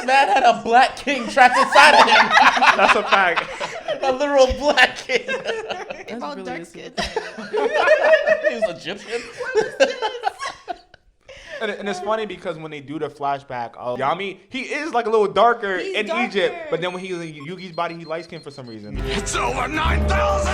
This man had a black king trapped inside of him. That's a fact. A literal black king. That's All really dark skin. He was Egyptian. And it's funny because when they do the flashback of Yami, he is like a little darker in Egypt. But then when he's in Yugi's body, he's light skinned for some reason. It's over 9,000!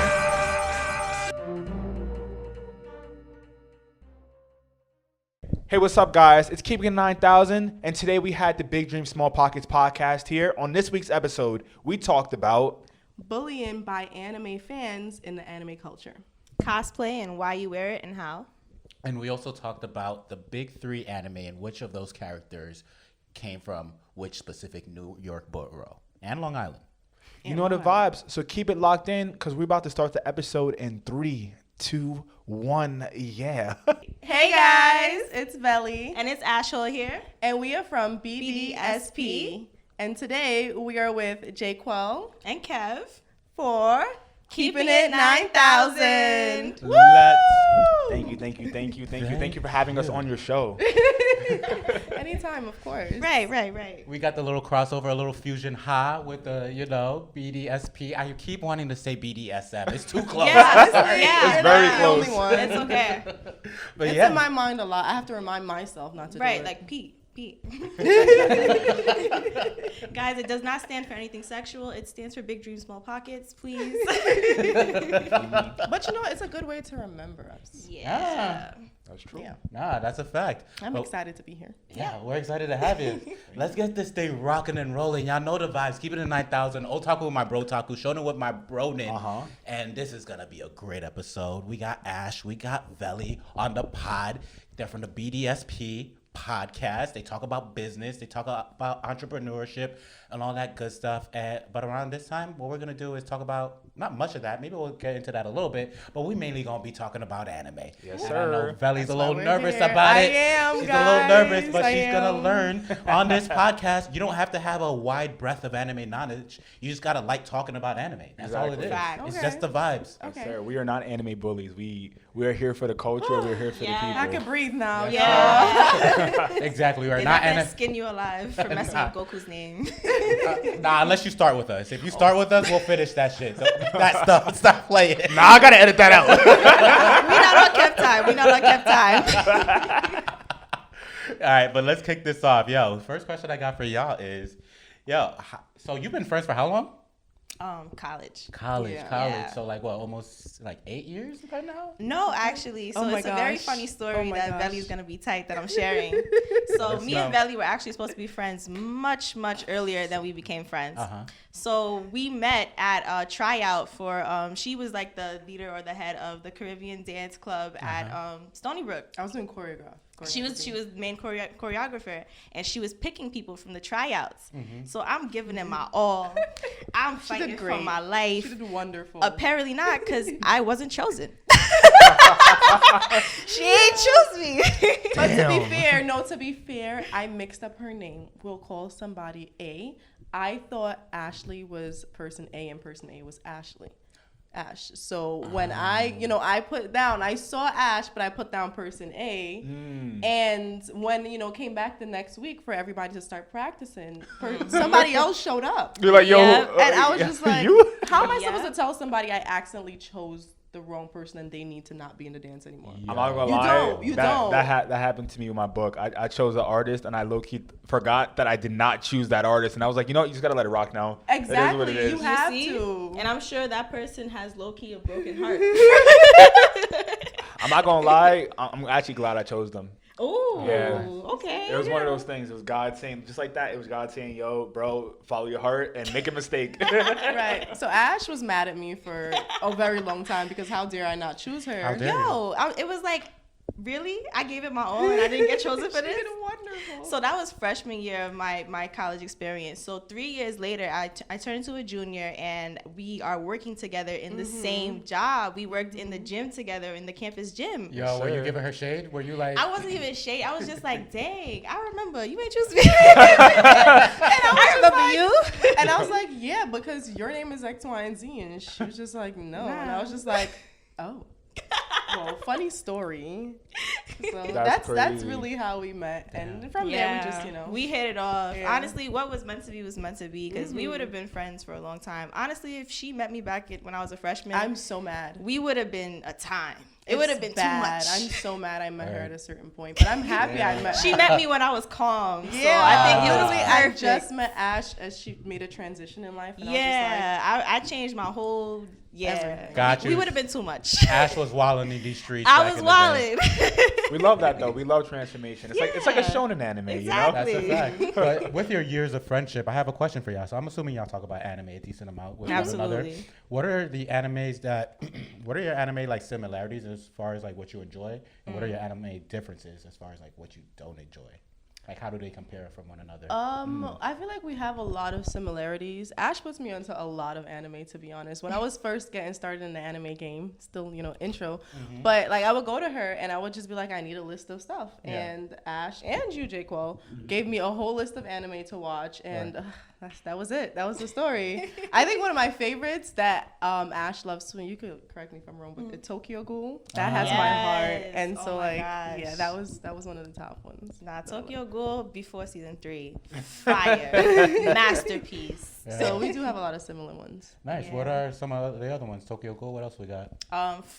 Hey, what's up, guys? It's Keeping It 9,000, and today we had the Big Dream Small Pockets podcast here. On this week's episode, we talked about Bullying by anime fans in the anime culture. Cosplay and why you wear it and how. And we also talked about the big three anime and which of those characters came from which specific New York borough and Long Island. You know the vibes, so keep it locked in because we're about to start the episode in 3, 2, 1, yeah. Hey guys, it's Velly. And it's Ashhole here. And we are from BDSP. And today we are with Jaquel And Kev. for Keeping It 9,000. Thank you for having us on your show. Anytime, of course. Right. We got the little crossover, a little fusion ha with the, BDSP. I keep wanting to say BDSM. It's too close. It's very close. The only one. It's okay. But It's in my mind a lot. I have to remind myself not to do Right, it. like Pete. Guys, it does not stand for anything sexual. It stands for Big Dream Small Pockets, please. But you know, it's a good way to remember us. Yeah. That's true. Yeah. Nah, that's a fact. I'm But- excited to be here. Yeah, we're excited to have you. Let's get this thing rocking and rolling. Y'all know the vibes. Keep it in 9,000. Otaku with my brotaku. Shonen with my bronin. And this is going to be a great episode. We got Ash. We got Velly on the pod. They're from the BDSP podcast. They talk about business. They talk about entrepreneurship and all that good stuff. But around this time, what we're going to do is talk about, not much of that. Maybe we'll get into that a little bit. But we mainly going to be talking about anime. Yes, And sir. I know Velly's That's a why little we're nervous here. about I it. am, She's a little nervous, guys. but I she's going to am. learn on this podcast. You don't have to have a wide breadth of anime knowledge. You just got to like talking about anime. That's all it is. Fact. It's Okay. just the vibes. Yes, Okay. sir. We are not anime bullies. We are here for the culture. We're here for Yeah. the I people. can breathe now. Yeah. Exactly. We are They're not not gonna anime. skin you alive for messing with Goku's name. Nah, unless you start with us. If you start with us, we'll finish that shit. That stuff. Stop playing. Nah, I got to edit that out. We not on kept time. All right, but let's kick this off. Yo, first question I got for y'all is, so you've been friends for how long? College. College. Yeah. So like what, almost like 8 years by now? No, actually. So Oh my it's a very gosh. funny story Oh my that gosh. Velly's going to be tight that I'm sharing. So Let's me know. and Velly were actually supposed to be friends much, much earlier than we became friends. Uh-huh. So we met at a tryout for, she was like the leader or the head of the Caribbean Dance Club at Stony Brook. I was doing choreograph. She was main choreographer, and she was picking people from the tryouts. So I'm giving it my all. I'm fighting for great. my life. She did wonderful. Apparently not, because I wasn't chosen. She ain't choose me. But to be fair, I mixed up her name. We'll call somebody A. I thought Ashley was person A and person A was Ashley. Ash. So when I put down, I saw Ash, but I put down person A. And when, came back the next week for everybody to start practicing, somebody else showed up. You're like, yo. Yeah. And I was just like, you? how am I Yeah. supposed to tell somebody I accidentally chose the wrong person and they need to not be in the dance anymore? I'm not gonna You lie. don't. You don't. That happened to me with my book. I chose an artist and I low key forgot that I did not choose that artist, and I was like, you know what, you just gotta let it rock now. Exactly. It is what it is. You have See? to. And I'm sure that person has low-key a broken heart. I'm not gonna lie. I'm actually glad I chose them. Oh, Yeah. okay. It was one of those things. It was God saying, just like that. It was God saying, yo, bro, follow your heart and make a mistake. Right. So Ash was mad at me for a very long time because how dare I not choose her? How dare It was like, really? I gave it my all and I didn't get chosen for She this? did wonderful. So that was freshman year of my college experience. So 3 years later, I turned into a junior, and we are working together in the same job. We worked in the gym together, in the campus gym. Yo, were you giving her shade? Were you like... I wasn't even shade. I was just like, dang, I remember. You ain't choose me. I remember you. And I was like, yeah, because your name is X, Y, and Z. And she was just like, no. And I was just like, oh. Well, funny story. So That's that's crazy. really how we met, and from there we just we hit it off. Yeah. Honestly, what was meant to be was meant to be because we would have been friends for a long time. Honestly, if she met me back when I was a freshman, I'm so mad. we would have been a time. It would have been bad. too much. I'm so mad I met her at a certain point, but I'm happy I met her. She met me when I was calm. Yeah, so I think it was literally, I perfect. just met Ash as she made a transition in life. And I changed my whole Everything. Got you. We would have been too much. Ash was wilding in these streets. I back was in the day. wilding. We love that though. We love transformation. It's like a shonen anime, Exactly. you know? That's a fact. But with your years of friendship, I have a question for y'all. So I'm assuming y'all talk about anime a decent amount with one another. Absolutely. What are the animes that? What are your anime like similarities as far as like what you enjoy, and what are your anime differences as far as like what you don't enjoy? Like, how do they compare from one another? I feel like we have a lot of similarities. Ash puts me onto a lot of anime, to be honest. When I was first getting started in the anime game, still, intro, but like I would go to her and I would just be like, I need a list of stuff. Yeah. And Ash and you, J-Qual, gave me a whole list of anime to watch, and that was it. That was the story. I think one of my favorites that Ash loves to, and you could correct me if I'm wrong, but the Tokyo Ghoul, that has my heart. Yes. And so Oh my gosh. yeah, that was one of the top ones. Nah, Tokyo Ghoul before season 3, fire, masterpiece. Yeah. So we do have a lot of similar ones. Nice. Yeah. What are some of the other ones? Tokyo Ghoul. What else we got?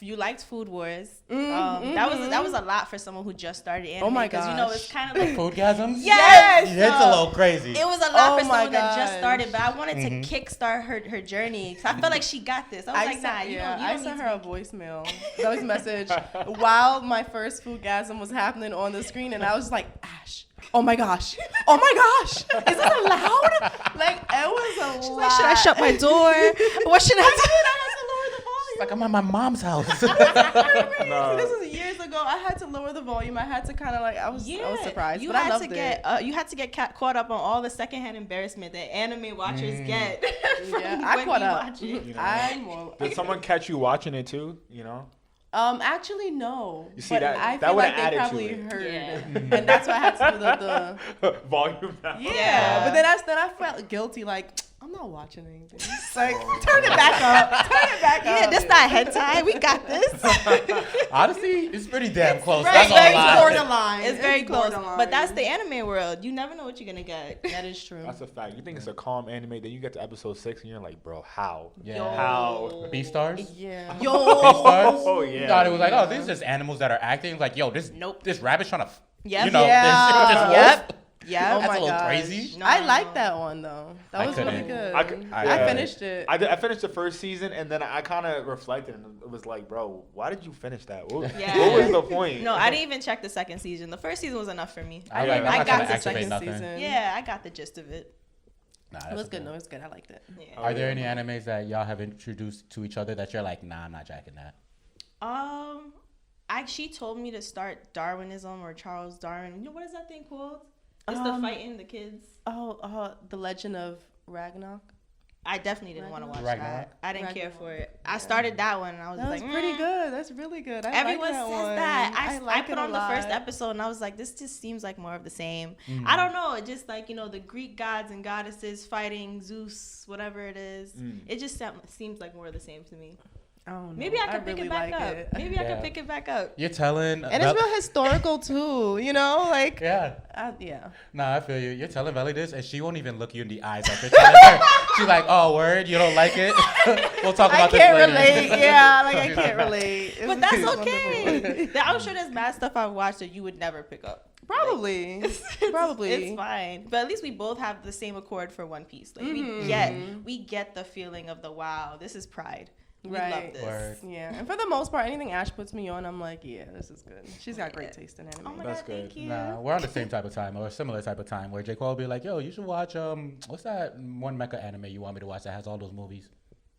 You liked Food Wars. That was a lot for someone who just started anime. Oh my Because gosh. it's kind of like Foodgasms. Yes! It's a little crazy. it was a lot Oh for my someone that just gosh. started, but I wanted to kickstart her journey. So I felt like she got this. I was like, nah, you don't I need sent to her a voicemail, voice message, while my first foodgasm was happening on the screen, and I was just like, Ash, oh my gosh, is this allowed? Like, it was a lot. Like, should I shut my door? What should I do? Like I'm at my mom's house. No. This was years ago. I had to lower the volume. I had to kind of like, I was surprised, but I loved it. You had to get caught up on all the secondhand embarrassment that anime watchers get. from Yeah, I when caught you up. watch it. You know? I'm more. Did someone catch you watching it too? You know? Actually, no. You see, but that- I that feel would've like they added to probably it. heard, Yeah. and that's why I had to do the Volume down. Yeah, but then I felt guilty, like, I'm not watching anything. Like, turn it back up. Turn it back up. Yeah, this not hentai. We got this. Honestly, it's pretty damn close. Right, That's all very I borderline. It's very close. borderline. But that's the anime world. You never know what you're going to get. That is true. That's a fact. You think it's a calm anime, then you get to episode 6 and you're like, bro, how? Yeah. How? Beastars. Yeah. Beastars. Oh, yeah. Thought it was like, oh, these are just animals that are acting. Like, yo, this Nope. this rabbit's trying to, Yep. you know, Yeah. this wolf. Yep. Yeah. Oh That's my a little gosh. crazy. No, I no, like no. that one though. That I was really couldn't. good. I yeah. finished it. I finished the first season and then I kind of reflected and it was like, bro, why did you finish that? What was the point? No, I didn't even check the second season. The first season was enough for me. I like, I'm I not got trying to the activate second nothing. season. Yeah, I got the gist of it. Nah, It that's was good. okay. No, it was good. I liked it. Yeah. Are there any animes that y'all have introduced to each other that you're like, nah, I'm not jacking that? She told me to start Darwinism or Charles Darwin. You know what is that thing called? It's the fighting the kids. Oh, The Legend of Ragnarok. I definitely didn't want to watch Ragnarok? that. I didn't care for Ragnarok. it. I started that one and I was That like, was pretty good. That's really good. I Everyone like that says one. that. I like put it a on the first lot. episode and I was like, this just seems like more of the same. I don't know. It just like, the Greek gods and goddesses fighting Zeus, whatever it is. It just seems like more of the same to me. I don't know. Maybe I could pick really it back like up. it. Maybe I could pick it back up. You're telling. And it's real historical too, like Yeah. yeah. Nah, I feel you. You're telling Velly this, and she won't even look you in the eyes after telling her. She's like, "Oh, word, you don't like it? We'll talk about I this can't later." relate. Yeah, like I can't relate. But that's okay. I'm sure there's mad stuff I've watched that you would never pick up. Probably. Probably. It's fine. But at least we both have the same accord for One Piece. Like we get the feeling of the wow, this is pride. We love Right. this. Word. Yeah, and for the most part, anything Ash puts me on, I'm like, yeah, this is good. She's got great taste in anime. Oh my That's god, good. thank you. Nah, we're on the same type of time or a similar type of time where J. Cole will be like, "Yo, you should watch what's that one mecha anime you want me to watch that has all those movies?"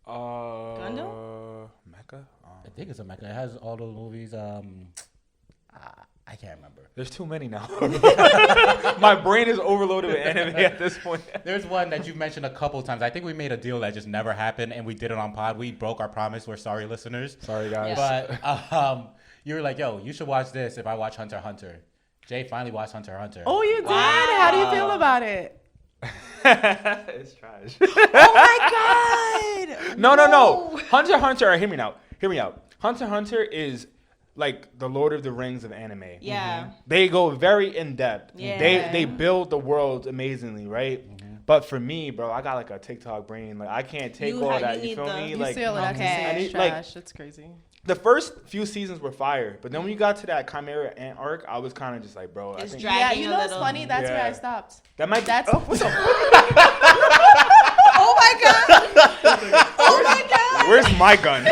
Gundam? Mecha? I think it's a mecha. It has all those movies. I can't remember. There's too many now. My brain is overloaded with anime at this point. There's one that you've mentioned a couple times. I think we made a deal that just never happened, and we did it on pod. We broke our promise. We're sorry, listeners. Sorry, guys. But you were like, "Yo, you should watch this if I watch Hunter x Hunter." Jay finally watched Hunter x Hunter. Oh, you did? How do you feel about it? It's trash. Oh my god. No. Hunter x Hunter, hear me out. Hunter x Hunter is like the Lord of the Rings of anime. Yeah. They go very in depth. Yeah. They build the world amazingly, right? But for me, bro, I got like a TikTok brain. Like I can't take all that. You feel me? You Like see all of that okay. to say it's like- trash. It's crazy. the first few seasons were fire, but then when you got to that Chimera Ant arc, I was kind of just like, bro, I It's think dragging Yeah, you know what's little. funny? That's where Yeah. I stopped. that might. That's Oh, what's up? Oh my god! Oh my god! Where's my gun?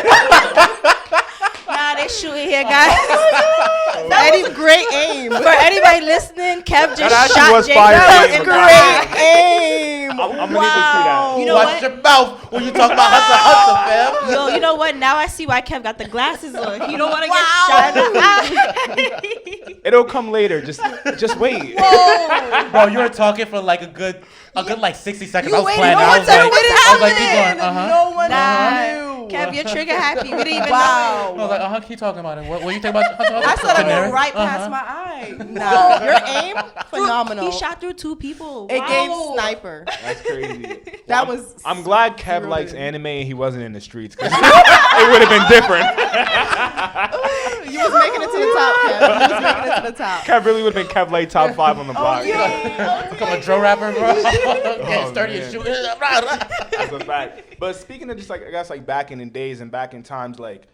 Nah, they shooting here, guys. That was a great aim. For anybody listening, Kev just That actually shot was Jacob. fire That aim, was but great aim. I'm gonna need to see that. You know Watch what? your mouth when you talk about Hunter, fam. Yo, you know what? Now I see why Kev got the glasses on. He don't want to get shot in the eye. It'll come later. Just wait. Bro, you were talking for like a good like 60 seconds. I was waited. planning. No I one was said like, what I was like, keep happened. going. No one Nah. knew. Kev, you're trigger happy. We didn't even Wow. I was like, keep talking about it. What you think about Hunter? I said I Chimera? went right past Uh-huh. my eye. No, your aim, phenomenal. He shot through 2 people. It gave Wow. sniper. That's crazy. That was. I'm glad Kev zero likes in. anime and he wasn't in the streets. 'Cause it would have been different. You was making it to the top, Kev. You was making it to the top. Kev really would have been Kev late top 5 on the block. Become a drill rapper, bro. Get sturdy and man. shoot. That's a fact. But speaking of just like, I guess like back in the days and back in times, like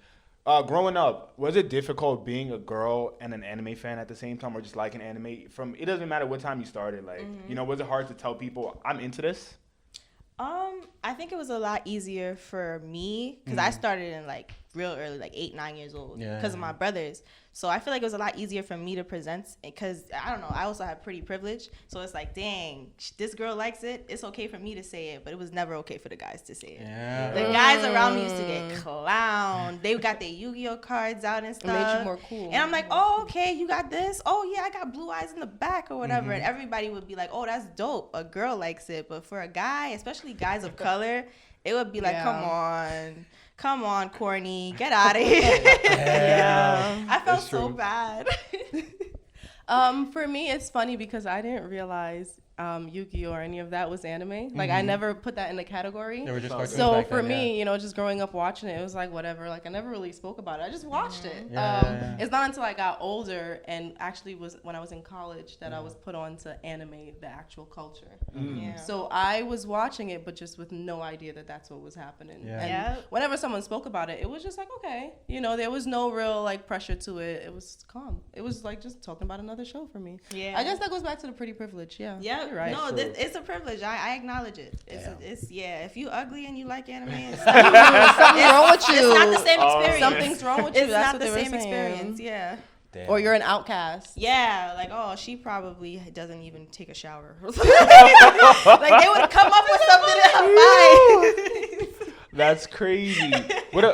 growing up, was it difficult being a girl and an anime fan at the same time, or just liking anime? From it doesn't matter what time you started. Like, you know, was it hard to tell people I'm into this? I think it was a lot easier for me because I started in like real early, like 8, 9 years old, because of my brothers. So I feel like it was a lot easier for me to present because I don't know. I also have pretty privilege, so it's like, dang, this girl likes it. It's okay for me to say it, but it was never okay for the guys to say it. Yeah. The guys around me used to get clowned. They got their Yu-Gi-Oh cards out and stuff. It made you more cool. And I'm like, oh, okay, you got this. Oh yeah, I got blue eyes in the back or whatever. And everybody would be like, oh, that's dope. A girl likes it, but for a guy, especially guys of color, it would be like, come on, corny, get out of here. Yeah. I felt That's so true. bad. For me, it's funny because I didn't realize Yugi or any of that was anime. Like, I never put that in the category. They were just cartoons So back for then, me, you know, just growing up watching it, it was like whatever. Like I never really spoke about it. I just watched it. Yeah. It's not until I got older and actually was when I was in college that I was put on to anime, the actual culture. Yeah. So I was watching it, but just with no idea that that's what was happening. Yeah. And Yeah. whenever someone spoke about it, it was just like, okay, you know, there was no real like pressure to it. It was calm. It was like just talking about another show for me. Yeah. I guess that goes back to the pretty privilege. Yeah. Yeah, You're right. no, True. it's a privilege. I acknowledge it. It's if you ugly and you like anime, it's Something's wrong with you. It's not the same Oh, experience. Something's wrong with you. It's That's not what the they were same saying. experience. Yeah. Damn. Or you're an outcast. Yeah, like, oh, she probably doesn't even take a shower. Like, they would come up with something else. That's crazy.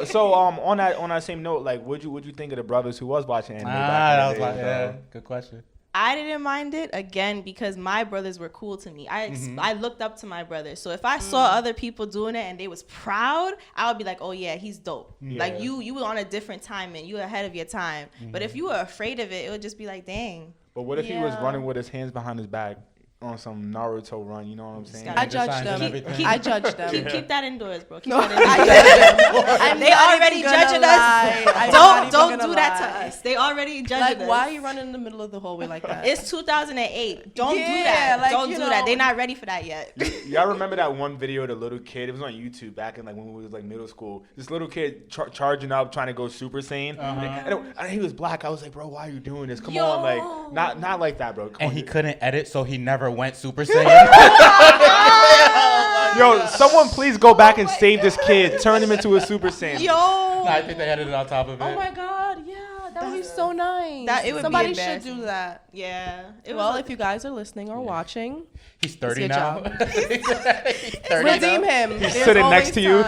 So on that same note, like, what'd you think of the brothers who was watching anime? that was back in the like, days, yeah, though? good question. I didn't mind it, again, because my brothers were cool to me. I looked up to my brothers. So if I saw other people doing it and they was proud, I would be like, oh, yeah, he's dope. Like, you were on a different time and you were ahead of your time. But if you were afraid of it, it would just be like, dang. But what if he was Yeah. running with his hands behind his back on some Naruto run? You know what I'm saying? gotta- I Nigga judged signs and them. everything. I judged them. Keep that indoors, bro. Keep No, that indoors. They not already even gonna judging lie. us. I'm not even Don't gonna do that lie. to us. They already judging Like, us. why are you running in the middle of the hallway like that? It's 2008. Don't do Yeah, that. like, Don't you do know. that. They're not ready for that yet. Y'all remember that one video of the little kid? It was on YouTube back in like when we was like middle school. This little kid charging up, trying to go Super Saiyan, and he was black. I was like, bro, why are you doing this? Come on, like not like that, bro. Come And on. he couldn't edit, so he never went Super Saiyan. Yo, someone please go back and save this kid. Turn him into a Super Saiyan. Yo. I think they edited on top of it. Oh my God. Yeah, that would be so nice. It would be Somebody should embarrassing. do that. Yeah. Well, if you guys are listening or watching, He's 30 your now. job. He's 30 redeem now. him. He's There's sitting always next to you.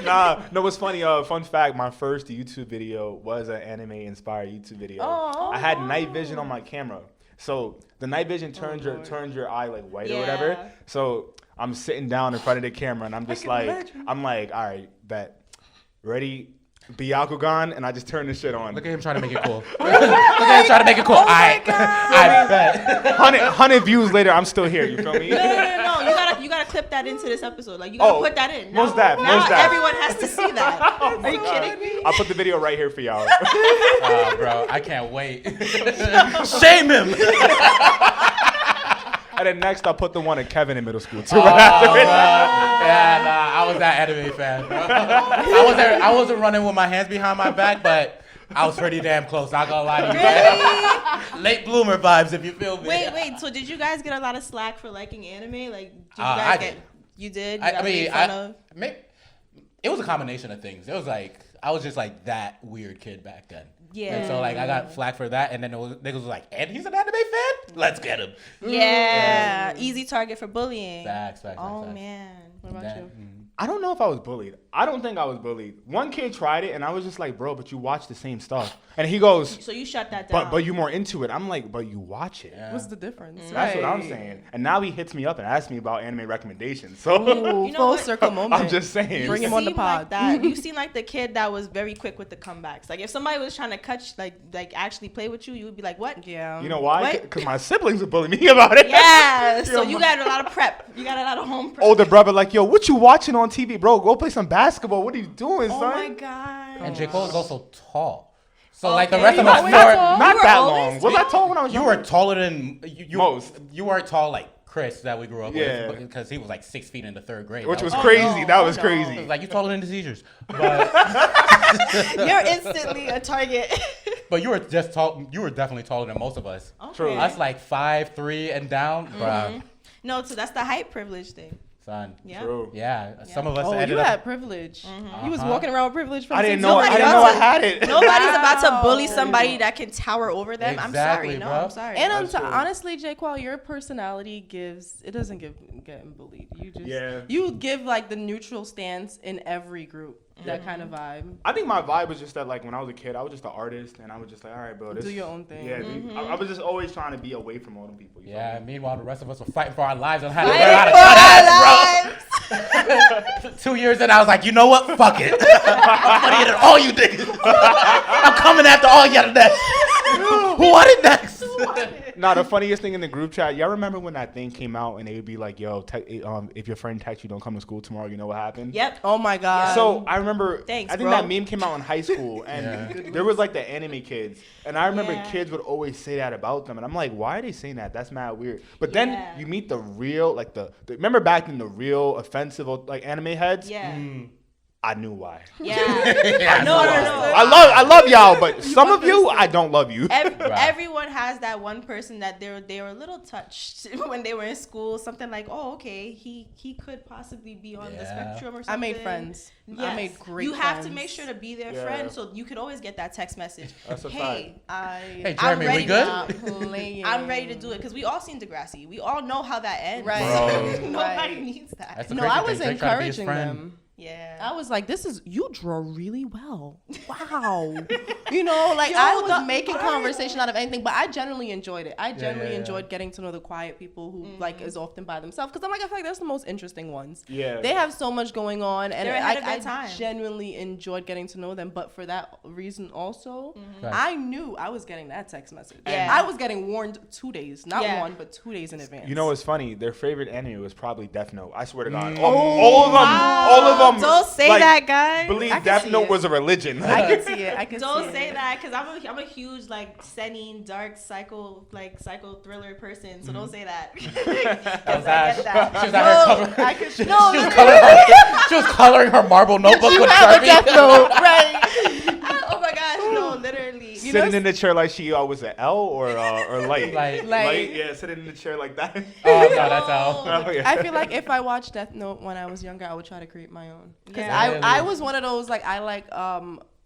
time. No, what's funny? Fun fact: my first YouTube video was an anime-inspired YouTube video. Oh, I had night vision on my camera, so the night vision turns your eye like white or whatever. Yeah. So I'm sitting down in front of the camera, and I'm just like, all right, bet, ready. Byakugan, and I just turn this shit on. Look at him trying to make it cool. Look at him trying to make it cool. I bet. 100 views later, I'm still here. You feel me? No. You gotta clip that into this episode. Like you gotta put that in. Most now that. everyone has to see that. Are you kidding me? I'll put the video right here for y'all. Bro, I can't wait. Shame him. And then next, I'll put the one of Kevin in middle school too. Yeah, I was that anime fan, bro. I wasn't running with my hands behind my back, but I was pretty damn close. Not gonna lie to you. Really? Late bloomer vibes, if you feel me. Wait. So did you guys get a lot of slack for liking anime? Like, did you guys get? You did. You got made fun of? It was a combination of things. It was like I was just like that weird kid back then. Yeah. And so like I got flack for that, and then niggas was like, "And he's an anime fan? Let's get him." Yeah. Easy target for bullying. Facts. Oh man. What about you? I don't know if I was bullied. I don't think I was bullied. One kid tried it, and I was just like, bro, but you watch the same stuff. And he goes, So you shut that down. but you're more into it. I'm like, but you watch it. Yeah. What's the difference? That's what I'm saying. And now he hits me up and asks me about anime recommendations. So Ooh, You know full what? circle moment. I'm just saying. Bring him on the seem pod. Like that. You seem like the kid that was very quick with the comebacks. Like if somebody was trying to catch, like actually play with you, you would be like, what? Yeah. You know why? What? Because my siblings would bully me about it. Yeah. So you got a lot of prep. You got a lot of home prep. Older brother like, yo, what you watching on TV, bro? Go play some basketball. What are you doing, Oh son? my god. And J. Cole is also tall. So like the rest of You us, were you were, tall? Not were that always long. Was I tall when I was you younger? were taller than you. Most. You weren't tall like Chris that we grew up Yeah. with because he was like 6 feet in the 3rd grade. Which That was was crazy. no. That was Oh, crazy. It was like you taller than the seizures, but You're instantly a target. you were just tall. You were definitely taller than most of us. True. Okay. Us like 5'3" and down, bruh. No, so that's the height privilege thing. Son. Yeah. True. Yeah, some of us Oh, ended you up. had privilege. You was walking around with privilege from I didn't since know. you I were didn't young. know I had it. Nobody's about to bully Wow. somebody that can tower over them. I'm Exactly, sorry. No, bro. I'm sorry. And That's true. honestly, J-Qual, your personality doesn't give getting bullied. Yeah. You give like the neutral stance in every group. That kind of vibe. I think my vibe was just that, like, when I was a kid, I was just an artist, and I was just like, all right, bro. Do your own thing. Yeah, dude. I was just always trying to be away from all them people. You feel Yeah. me? Meanwhile, the rest of us were fighting for our lives and had to learn how to cut ass, bro. 2 years in, I was like, you know what? Fuck it. I'm funnier than all you niggas. I'm coming after all y'all next. Who want it next? Nah, the funniest thing in the group chat, y'all remember when that thing came out and they would be like, yo, if your friend texts you, don't come to school tomorrow, you know what happened? Yep. Oh my god. So I remember, Thanks, I think bro. that meme came out in high school, and there was like the anime kids, and I remember Yeah. kids would always say that about them, and I'm like, why are they saying that? That's mad weird. But then Yeah. you meet the real, like remember back in the real offensive like anime heads? Yeah. I knew why. Yeah. Yeah, No. I love y'all, but some of you, I don't love you. Everyone has that one person that they were a little touched when they were in school. Something like, oh, okay, he could possibly be on the Yeah. spectrum or something. I made friends. I Yes. made great You have to friends. make sure to be their Yeah. friend, so you could always get that text message. That's a Hey, Hey, I'm Jeremy, ready we good? now. Playing. I'm ready to do it because we all seen Degrassi. We all know how that ends. Right. Bro. Nobody Right. needs that. That's the No, crazy I thing. was Drake tried to be his encouraging friend. them. Yeah. I was like, you draw really well. Wow. You know, like I was making conversation out of anything, but I generally enjoyed it. I generally enjoyed getting to know the quiet people who like is often by themselves. Because I'm like, I feel like that's the most interesting ones. Yeah. They have so much going on, and They're ahead of their I time. genuinely enjoyed getting to know them. But for that reason also, Right. I knew I was getting that text message. Yeah. I was getting warned 2 days. Not Yeah. 1, but 2 days in advance. You know what's funny? Their favorite anime was probably Death Note. I swear to God. Oh, all of them. Don't say like, that, guys. Believe I can Death see Note it. was a religion. I can see it. I can Don't see say it. that because I'm a huge like seinen dark psycho thriller person. So don't say that. That was I Ash. get that. She was out here coloring. I could She was coloring her marble notebook with Sharpie. Death Note, right? Oh my gosh, no, literally. Sitting in the chair like she was an L or light. Light. Yeah, sitting in the chair like that. Oh no, that's how. Oh, yeah. I feel like if I watched Death Note when I was younger, I would try to create my own. Because Yeah. I was one of those, like, I like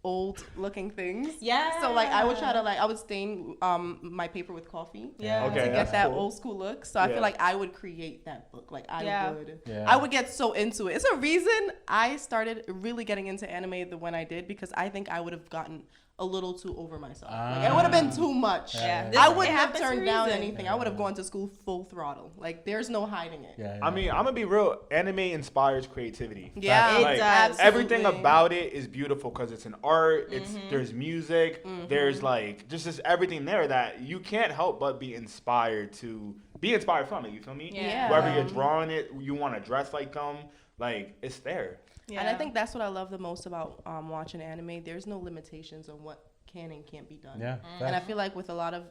old looking things. Yeah. So, like, I would try to, like, I would stain my paper with coffee. Yeah. Okay, To that's get that cool. old school look. So I Yeah. feel like I would create that book. Like, Yeah. Yeah. I would get so into it. It's a reason I started really getting into anime when I did, because I think I would have gotten a little too over myself. Like it would have been too much. Yeah. I wouldn't have turned down anything. I would have gone to school full throttle. Like there's no hiding it. I mean, I'm gonna be real. Anime inspires creativity. Yeah, like, it does. Everything about it is beautiful because it's an art. There's music. There's like just everything there that you can't help but be inspired from it. You feel me? Yeah. Whoever you're drawing it, you want to dress like them. Like it's there. Yeah. And I think that's what I love the most about watching anime. There's no limitations on what can and can't be done. Yeah. And I feel like with a lot of,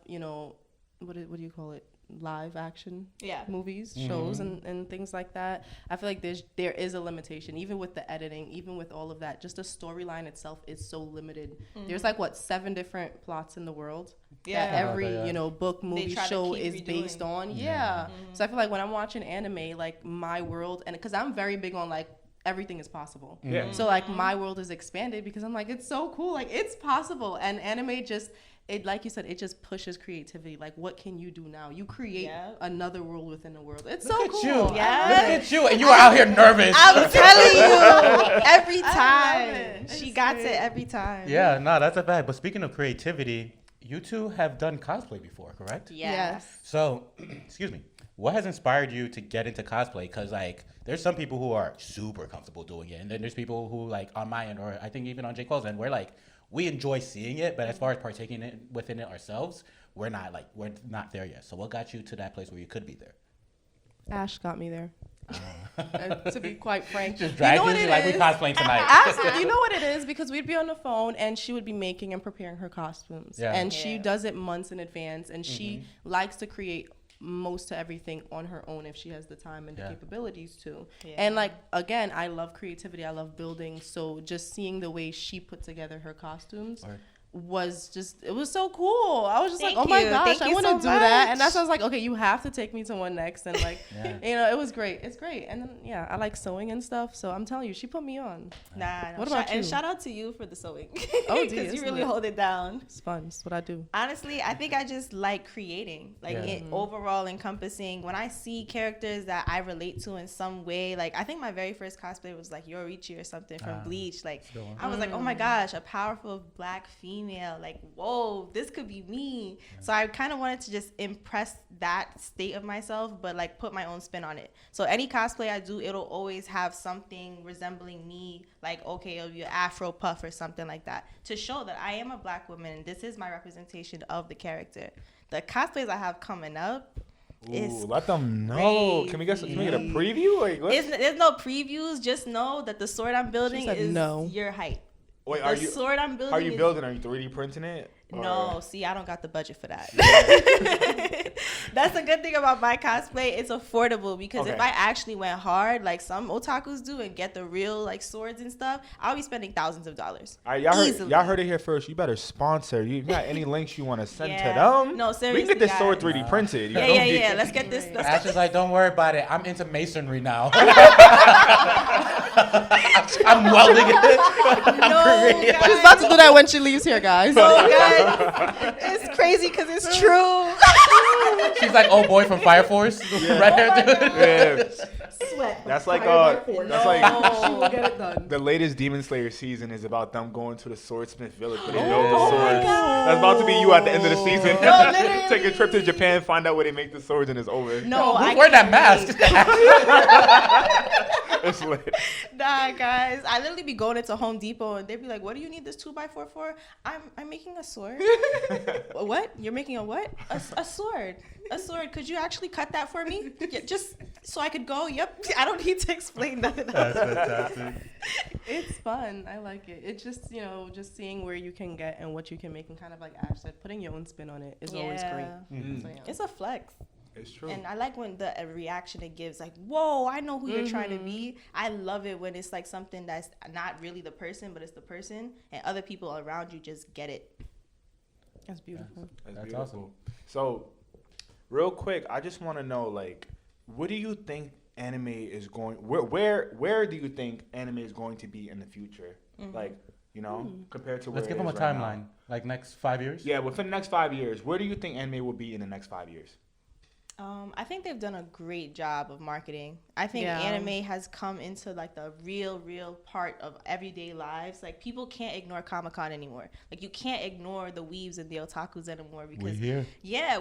what do you call it? Live action movies, shows, and things like that. I feel like there is a limitation, even with the editing, even with all of that. Just the storyline itself is so limited. There's like 7 different plots in the world that every book, movie, show is based on. So I feel like when I'm watching anime, like my world, and because I'm very big on like everything is possible. So like my world is expanded because I'm like, it's so cool, like it's possible. And anime just, it, like you said, it just pushes creativity. Like, what can you do now? You create another world within the world. It's so cool. Look at you, and you were out here nervous. I'm telling you, every time she got it every time. Yeah, no, that's a fact. But speaking of creativity, you two have done cosplay before, correct? Yes. So, excuse me. What has inspired you to get into cosplay? Because, like, there's some people who are super comfortable doing it. And then there's people who, like, on my end, or I think even on J. Cole's end, we're like, we enjoy seeing it. But as far as partaking within it ourselves, we're not there yet. So what got you to that place where you could be there? Ash got me there. To be quite frank, Just dragging you like we cosplaying tonight. Absolutely. You know what it is? Because we'd be on the phone and she would be making and preparing her costumes. And she does it months in advance. And she likes to create most to everything on her own if she has the time and the capabilities to. And like, again, I love creativity. I love building. So just seeing the way she put together her costumes was just, it was so cool. I was just like, oh my gosh, I want to do that. And that's why I was like, okay, you have to take me to one next. And like, it was great. It's great. And then, I like sewing and stuff. So I'm telling you, she put me on. What about you? And shout out to you for the sewing. Oh, because you really hold it down. It's fun. It's what I do. Honestly, I think I just like creating, like overall encompassing. When I see characters that I relate to in some way, like I think my very first cosplay was like Yorichi or something from Bleach. Like I was like, oh my gosh, a powerful black female. Like, whoa, this could be me. So I kind of wanted to just impress that state of myself, but like put my own spin on it. So any cosplay I do, it'll always have something resembling me. Like, okay, it'll be an Afro puff or something like that to show that I am a black woman and this is my representation of the character. The cosplays I have coming up, let them know. Can we get a preview? Like, there's no previews. Just know that the sword I'm building is your height. Wait, Are you 3D printing it? No, see, I don't got the budget for that. That's the good thing about my cosplay. It's affordable because if I actually went hard, like some otakus do, and get the real like swords and stuff, I'll be spending thousands of dollars. All right, y'all heard it here first. You better sponsor. You got any links you want to send to them? No, seriously, we can get this sword 3D printed. Yeah. Let's get this. Ash is like, don't worry about it. I'm into masonry now. I'm welding it. She's about to do that when she leaves here, guys. No, guys. It's crazy because it's true. She's like, oh boy from Fire Force, right here, dude. Sweat. That's like she will get it done. The latest Demon Slayer season is about them going to the swordsmith village, but they build the swords. That's about to be you at the end of the season. Take a trip to Japan, find out where they make the swords, and it's over. No, who's wearing that mask? It's lit. Nah, guys, I literally be going into Home Depot and they'd be like, "What do you need this 2x4 for?" I'm making a sword. What? You're making a what? A sword. A sword. Could you actually cut that for me? Yeah, just so I could go. Yep. I don't need to explain nothing else. That's fantastic. It's fun. I like it. It's just, just seeing where you can get and what you can make, and kind of like Ash said, putting your own spin on it is always great. Mm-hmm. So, It's a flex. It's true. And I like when the reaction it gives, like, whoa, I know who you're trying to be. I love it when it's like something that's not really the person, but it's the person, and other people around you just get it. That's beautiful. That's awesome. So, real quick, I just want to know, like, what do you think anime is going? Where do you think anime is going to be in the future? Like, compared to where Let's give them a right timeline. Like next 5 years? Yeah, within the next 5 years, where do you think anime will be in the next 5 years? I think they've done a great job of marketing. I think anime has come into like the real part of everyday lives. Like people can't ignore Comic-Con anymore. Like you can't ignore the weebs and the otakus anymore because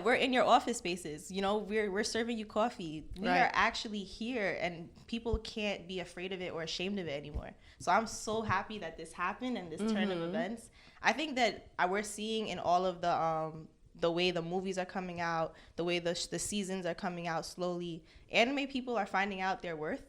we're in your office spaces. You know, we're serving you coffee. We are actually here, and people can't be afraid of it or ashamed of it anymore. So I'm so happy that this happened and this turn of events. I think that we're seeing in all of the way the movies are coming out, the way the seasons are coming out slowly, anime people are finding out their worth.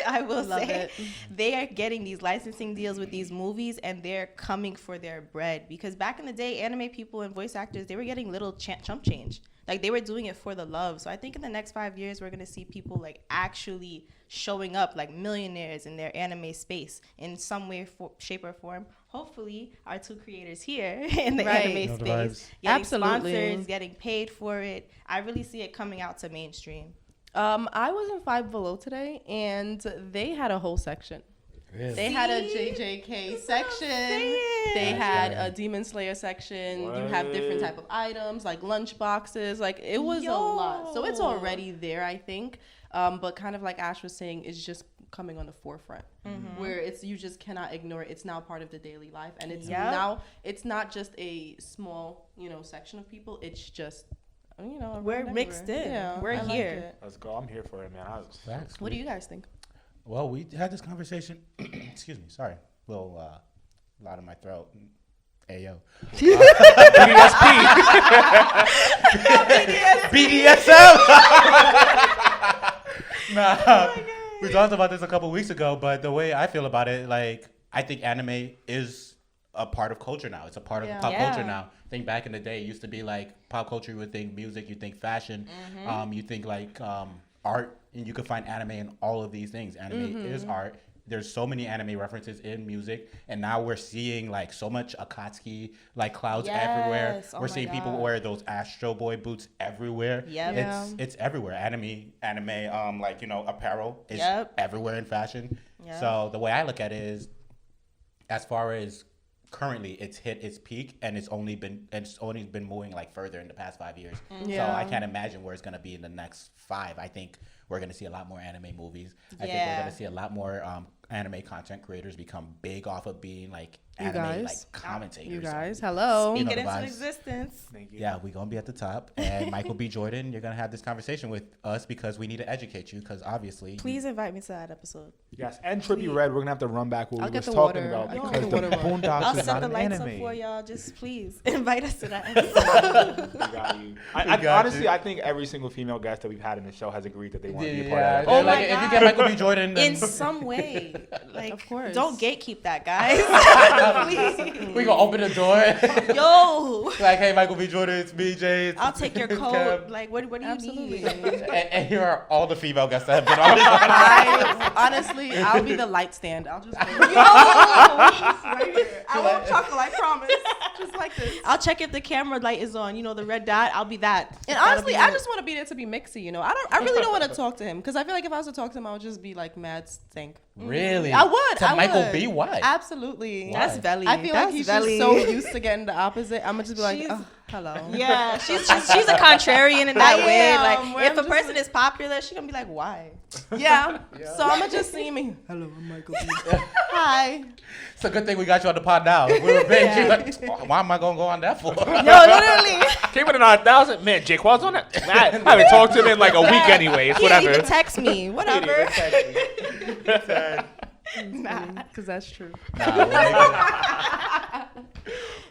I will say they are getting these licensing deals with these movies, and they're coming for their bread. Because back in the day, anime people and voice actors, they were getting little chump change. Like they were doing it for the love. So I think in the next 5 years, we're gonna see people like actually showing up like millionaires in their anime space in some way, shape, or form. Hopefully, our two creators here in the anime space, getting sponsors, getting paid for it. I really see it coming out to mainstream. I was in Five Below today, and they had a whole section. Really? They had a JJK section. They had a Demon Slayer section. You have different type of items like lunch boxes. Like it was a lot. So it's already there, I think. But kind of like Ash was saying, it's just coming on the forefront where you just cannot ignore it. It's now part of the daily life, and it's now it's not just a small section of people. It's just we're mixed in. Yeah, we're here. Like let's go. I'm here for it, man. What do you guys think? Well, we had this conversation. Excuse me, sorry, little lot in my throat. Ayo. BDSP. BDSM. Nah, we talked about this a couple weeks ago, but the way I feel about it, like I think anime is a part of culture now. It's a part of pop culture now. I think back in the day, it used to be like pop culture. You would think music, you think fashion, you think like art, and you could find anime in all of these things. Anime is art. There's so many anime references in music, and now we're seeing like so much Akatsuki like clouds everywhere. We're seeing people wear those Astro Boy boots everywhere. It's everywhere. Anime like apparel is everywhere in fashion. So the way I look at it is, as far as currently, it's hit its peak, and it's only been moving like further in the past 5 years. So I can't imagine where it's gonna be in the next 5. I think we're gonna see a lot more anime movies. I think we're gonna see a lot more anime content creators become big off of being like anime like commentators. You guys, hello. Speak it into existence. Thank you. Yeah, we're gonna be at the top, and Michael B. Jordan, you're gonna have this conversation with us because we need to educate you. Because obviously, please invite me to that episode. Yes, and Trippy Red, we're gonna have to run back what we was talking water. about Because the Boondocks I'll is set not the an lights anime. up for y'all. Just please invite us to that episode. We got you. Honestly, I think every single female guest that we've had in the show has agreed that they want to be a part of that. Oh my God. If you get Michael B. Jordan, in some way, like, of course, don't gatekeep that, guys. Please. We gonna open the door. Yo. Like, hey, Michael B. Jordan, it's me, Jay. I'll take your coat. Like, what do you need? And here are all the female guests that have been on this. Honestly, I'll be the light stand. I'll just right here. I won't chuckle, I promise. Just like this. I'll check if the camera light is on. The red dot. I'll be that. And honestly, I just want to be there to be mixy. I really don't want to talk to him because I feel like if I was to talk to him, I would just be like mad stink. Really? I would. To Michael B. Why? Absolutely. Why? That's Velly. I feel like he's just so used to getting the opposite. I'm gonna just be like, hello. Yeah, she's a contrarian in that way. Like, if a person is popular, she's gonna be like, why? Yeah. So I'm gonna just see me. Hello, I'm Michael B. Hi. It's a good thing we got you on the pod now. We were big. Like, why am I gonna go on that for? No, literally. Came in at 9,000. Man, Jake Quad's on that. I haven't talked to him in like a week anyway. It's whatever. He didn't even text me. Whatever. Because that's true. Nah,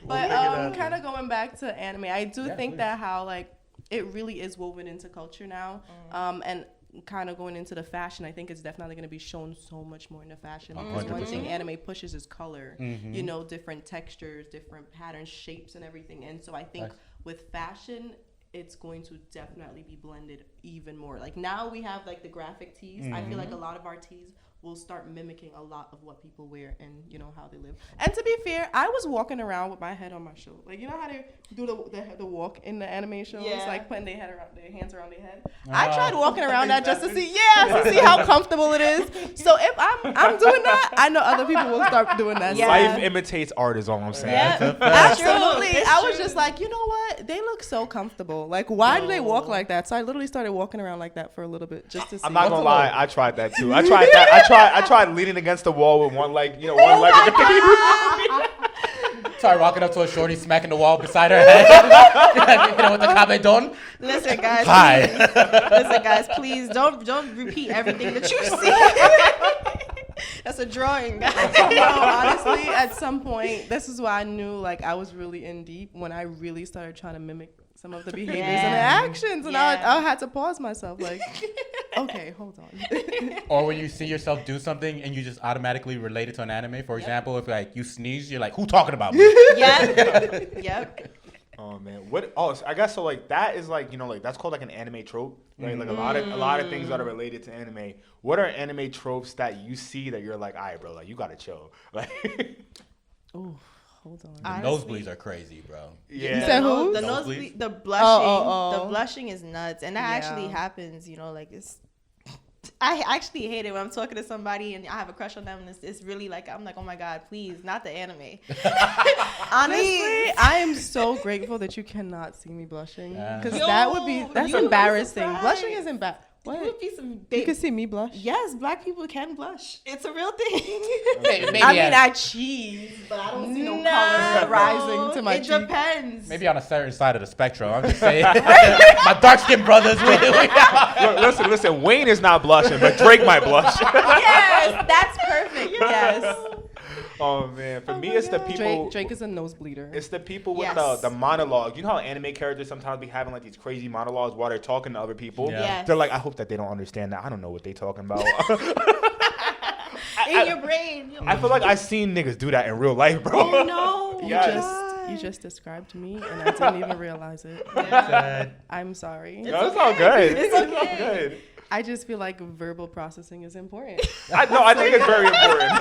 but kind of going back to anime, I do think that how like it really is woven into culture now, and kind of going into the fashion, I think it's definitely going to be shown so much more in the fashion. Because one thing anime pushes is color, different textures, different patterns, shapes, and everything. And so I think with fashion, it's going to definitely be blended even more. Like now we have like the graphic tees. I feel like a lot of our tees will start mimicking a lot of what people wear and how they live. And to be fair, I was walking around with my head on my shoulder. Like, you know how they do the walk in the anime shows, like putting their hands around their head. I tried walking around that just to see how comfortable it is. So if I'm doing that, I know other people will start doing that. Life imitates art is all I'm saying. Yeah, absolutely. I was just like, you know what? They look so comfortable. Like, why do they walk like that? So I literally started walking around like that for a little bit just to see. I'm not gonna lie, I tried that too. I tried that. I tried leaning against the wall with one leg, one leg. Sorry, walking up to a shorty, smacking the wall beside her head. With the cabedon. Listen, guys. Hi. Listen, guys. Please don't repeat everything that you see. That's a drawing, guys. Honestly, at some point, this is why I knew like I was really in deep when I really started trying to mimic some of the behaviors and the actions, and I had to pause myself, like, okay, hold on. Or when you see yourself do something and you just automatically relate it to an anime. For example, if like you sneeze, you're like, "Who talking about me?" Yep. Oh man, what? Oh, so I guess so. Like that is like like that's called like an anime trope, right? Like a lot of things that are related to anime. What are anime tropes that you see that you're like, "All right, bro, like you gotta chill." Like, oh, hold on. The nosebleeds are crazy, bro. Yeah. You said who? The nosebleed, the blushing, the blushing is nuts, and that actually happens. Like it's. I actually hate it when I'm talking to somebody and I have a crush on them, and it's really like I'm like, oh my god, please, not the anime. Honestly, I am so grateful that you cannot see me blushing, because that's embarrassing. Blushing is embarrassing. What? You would be some You can see me blush? Yes, black people can blush. It's a real thing. Maybe I cheese, but I don't see no color rising to my cheek. It depends. Maybe on a certain side of the spectrum. I'm just saying. My dark-skinned brothers. Look, listen. Wayne is not blushing, but Drake might blush. Yes, that's perfect. Yes. Oh man, for me it's the people. Drake is a nosebleeder. It's the people with the monologue. You know how anime characters sometimes be having like these crazy monologues while they're talking to other people. Yeah. Yes. They're like, I hope that they don't understand that. I don't know what they talking about. In your brain. I feel like I've seen niggas do that in real life, bro. Oh no. You just described me, and I didn't even realize it. I'm sorry. It's all good. It's okay. All good. I just feel like verbal processing is important. I think it's very important.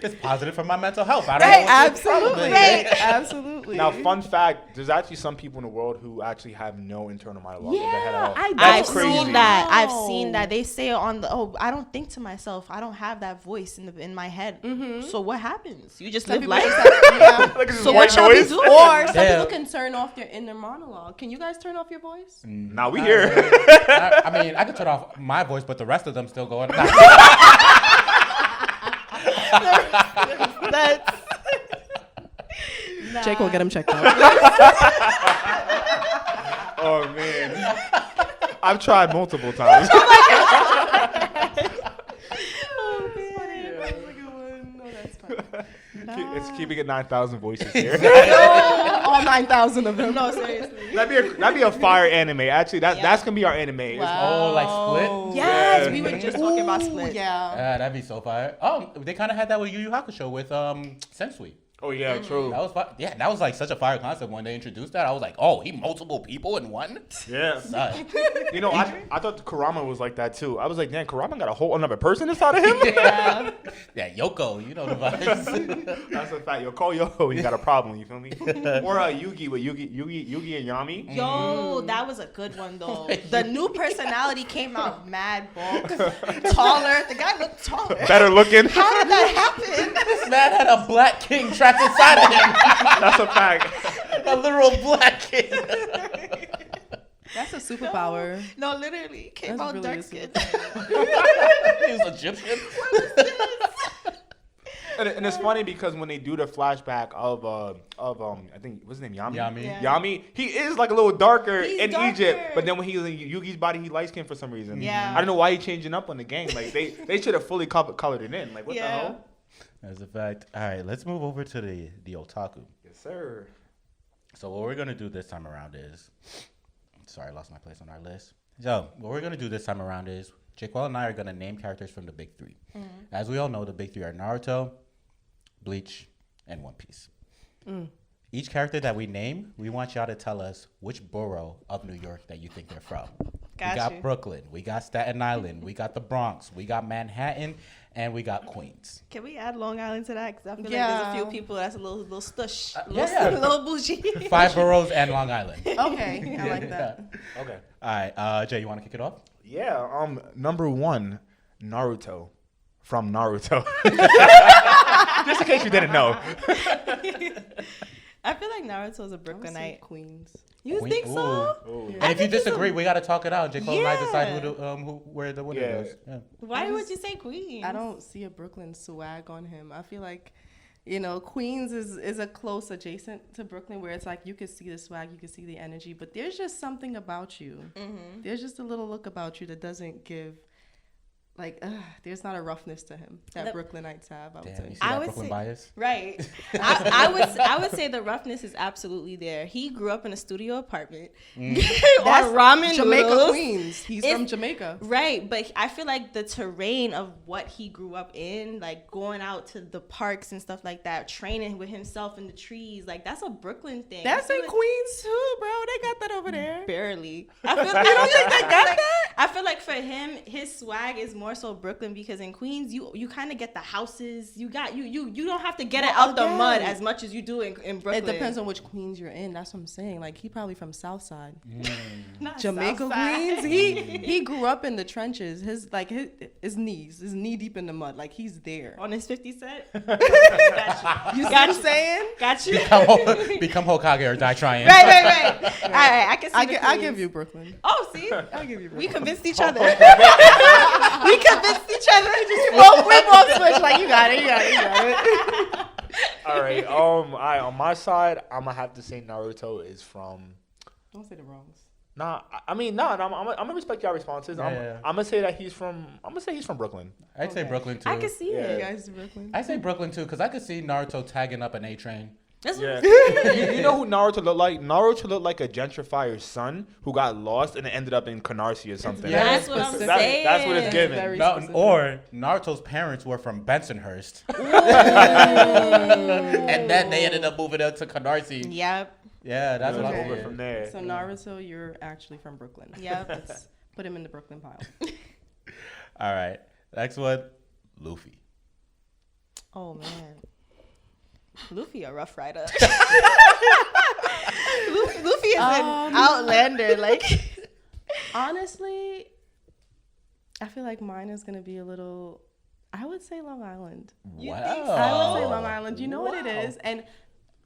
It's positive for my mental health. I don't know Absolutely. Absolutely. Now, fun fact: there's actually some people in the world who actually have no internal monologue in their head at all. I've seen that. I've seen that. They say on the I don't think to myself. I don't have that voice in my head. Mm-hmm. So what happens? You just live life. So what shall we do? Or some people can turn off their inner monologue. Can you guys turn off your voice? Nah, we here. I mean, I could turn off my voice, but the rest of them still going. Jake will get him checked out. Oh man, I've tried multiple times. It's keeping it 9,000 voices here. All 9,000 of them. No, seriously. That'd be a fire anime. Actually, that's gonna be our anime. Oh, like Split? Yes, we were just talking about Split. Yeah. That'd be so fire. Oh, they kind of had that with Yu Yu Hakusho with Sensui. Oh yeah, true. That was that was like such a fire concept when they introduced that. I was like, oh, he multiple people in one. Yeah. Son. You know, I thought Kurama was like that too. I was like, damn, Kurama got a whole another person inside of him. Yeah, Yoko, you know the vibes. That's a fact. Yo, call Yoko, you got a problem. You feel me? Or Yugi with Yugi and Yami. Yo, that was a good one though. The new personality came out mad bulk, taller. The guy looked taller. Better looking. How did that happen? This man had a black king trapped inside of him. That's a fact. A literal black king. That's a superpower. No, literally came out really dark skin. He was Egyptian. And it's funny because when they do the flashback of I think what's his name, Yami. Yeah. Yami, he is like a little darker He's in darker. Egypt, but then when he's in Yugi's body, he light skinned for some reason. Yeah. I don't know why he's changing up on the game. Like they should have fully colored it in. Like what the hell? That's a fact. All right, let's move over to the otaku. Yes, sir. So what we're gonna do this time around is, sorry, I lost my place on our list. So what we're gonna do this time around is, Jaquel and I are gonna name characters from the big three. Mm. As we all know, the big three are Naruto, Bleach, and One Piece. Mm. Each character that we name, we want y'all to tell us which borough of New York that you think they're from. we got Brooklyn, we got Staten Island, we got the Bronx, we got Manhattan, and we got Queens. Can we add Long Island to that? Because I feel like there's a few people that's a little stush, a little bougie. 5 boroughs and Long Island. Okay, I like that. Okay. All right, Jay, you want to kick it off? Yeah. Number 1, Naruto. From Naruto. Just in case you didn't know. I feel like Naruto's a Brooklynite. Queens. You think so? Ooh. And if you disagree, we got to talk it out. J. Cole and I decide where the winner goes. Yeah. Why would you say Queens? I don't see a Brooklyn swag on him. I feel like, Queens is a close adjacent to Brooklyn where it's like you can see the swag, you can see the energy, but there's just something about you. Mm-hmm. There's just a little look about you that doesn't give. There's not a roughness to him that Brooklynites have. I would say bias. Right. I would say the roughness is absolutely there. He grew up in a studio apartment on ramen Jamaica, noodles. Queens. He's from Jamaica. Right, but I feel like the terrain of what he grew up in, like going out to the parks and stuff like that, training with himself in the trees, like that's a Brooklyn thing. That's in Queens too, bro. They got that over there. Barely. I feel like, you don't think they got that? I feel like for him, his swag is more so Brooklyn because in Queens you kind of get the houses. You don't have to get it out the mud as much as you do in Brooklyn. It depends on which Queens you're in. That's what I'm saying. Like he probably from South Side. Not Jamaica South Side. Queens. He grew up in the trenches. His knees is knee deep in the mud. Like he's there. On his 50 Cent. You see what I'm saying? Got you. Become Hokage or die trying. Right. All right, I can see I give you Brooklyn. Oh, see? I give you Brooklyn. We convinced each other. We convinced each other. We both switch. Like you got it. All right. On my side, I'm gonna have to say Naruto is from. Don't say the wrongs. Nah, I'm gonna respect y'all responses. Yeah. I'm gonna say that he's from Brooklyn. I'd say Brooklyn too. I can see it. You guys, Brooklyn. I say Brooklyn too because I could see Naruto tagging up an A train. That's Yeah. You know who Naruto looked like? Naruto looked like a gentrifier's son who got lost and ended up in Canarsie or something. That's what I'm saying. That's what it's given. Or Naruto's parents were from Bensonhurst. And then they ended up moving up to Canarsie. Yep. Yeah, that's what I'm over saying. from there. So Naruto, you're actually from Brooklyn. Yep. Let's put him in the Brooklyn pile. All right. Next one, Luffy. Oh man. Luffy a rough rider. Luffy is an outlander. Like honestly, I feel like mine is gonna be a little. I would say Long Island. Wow. I would say Long Island. You know what it is, and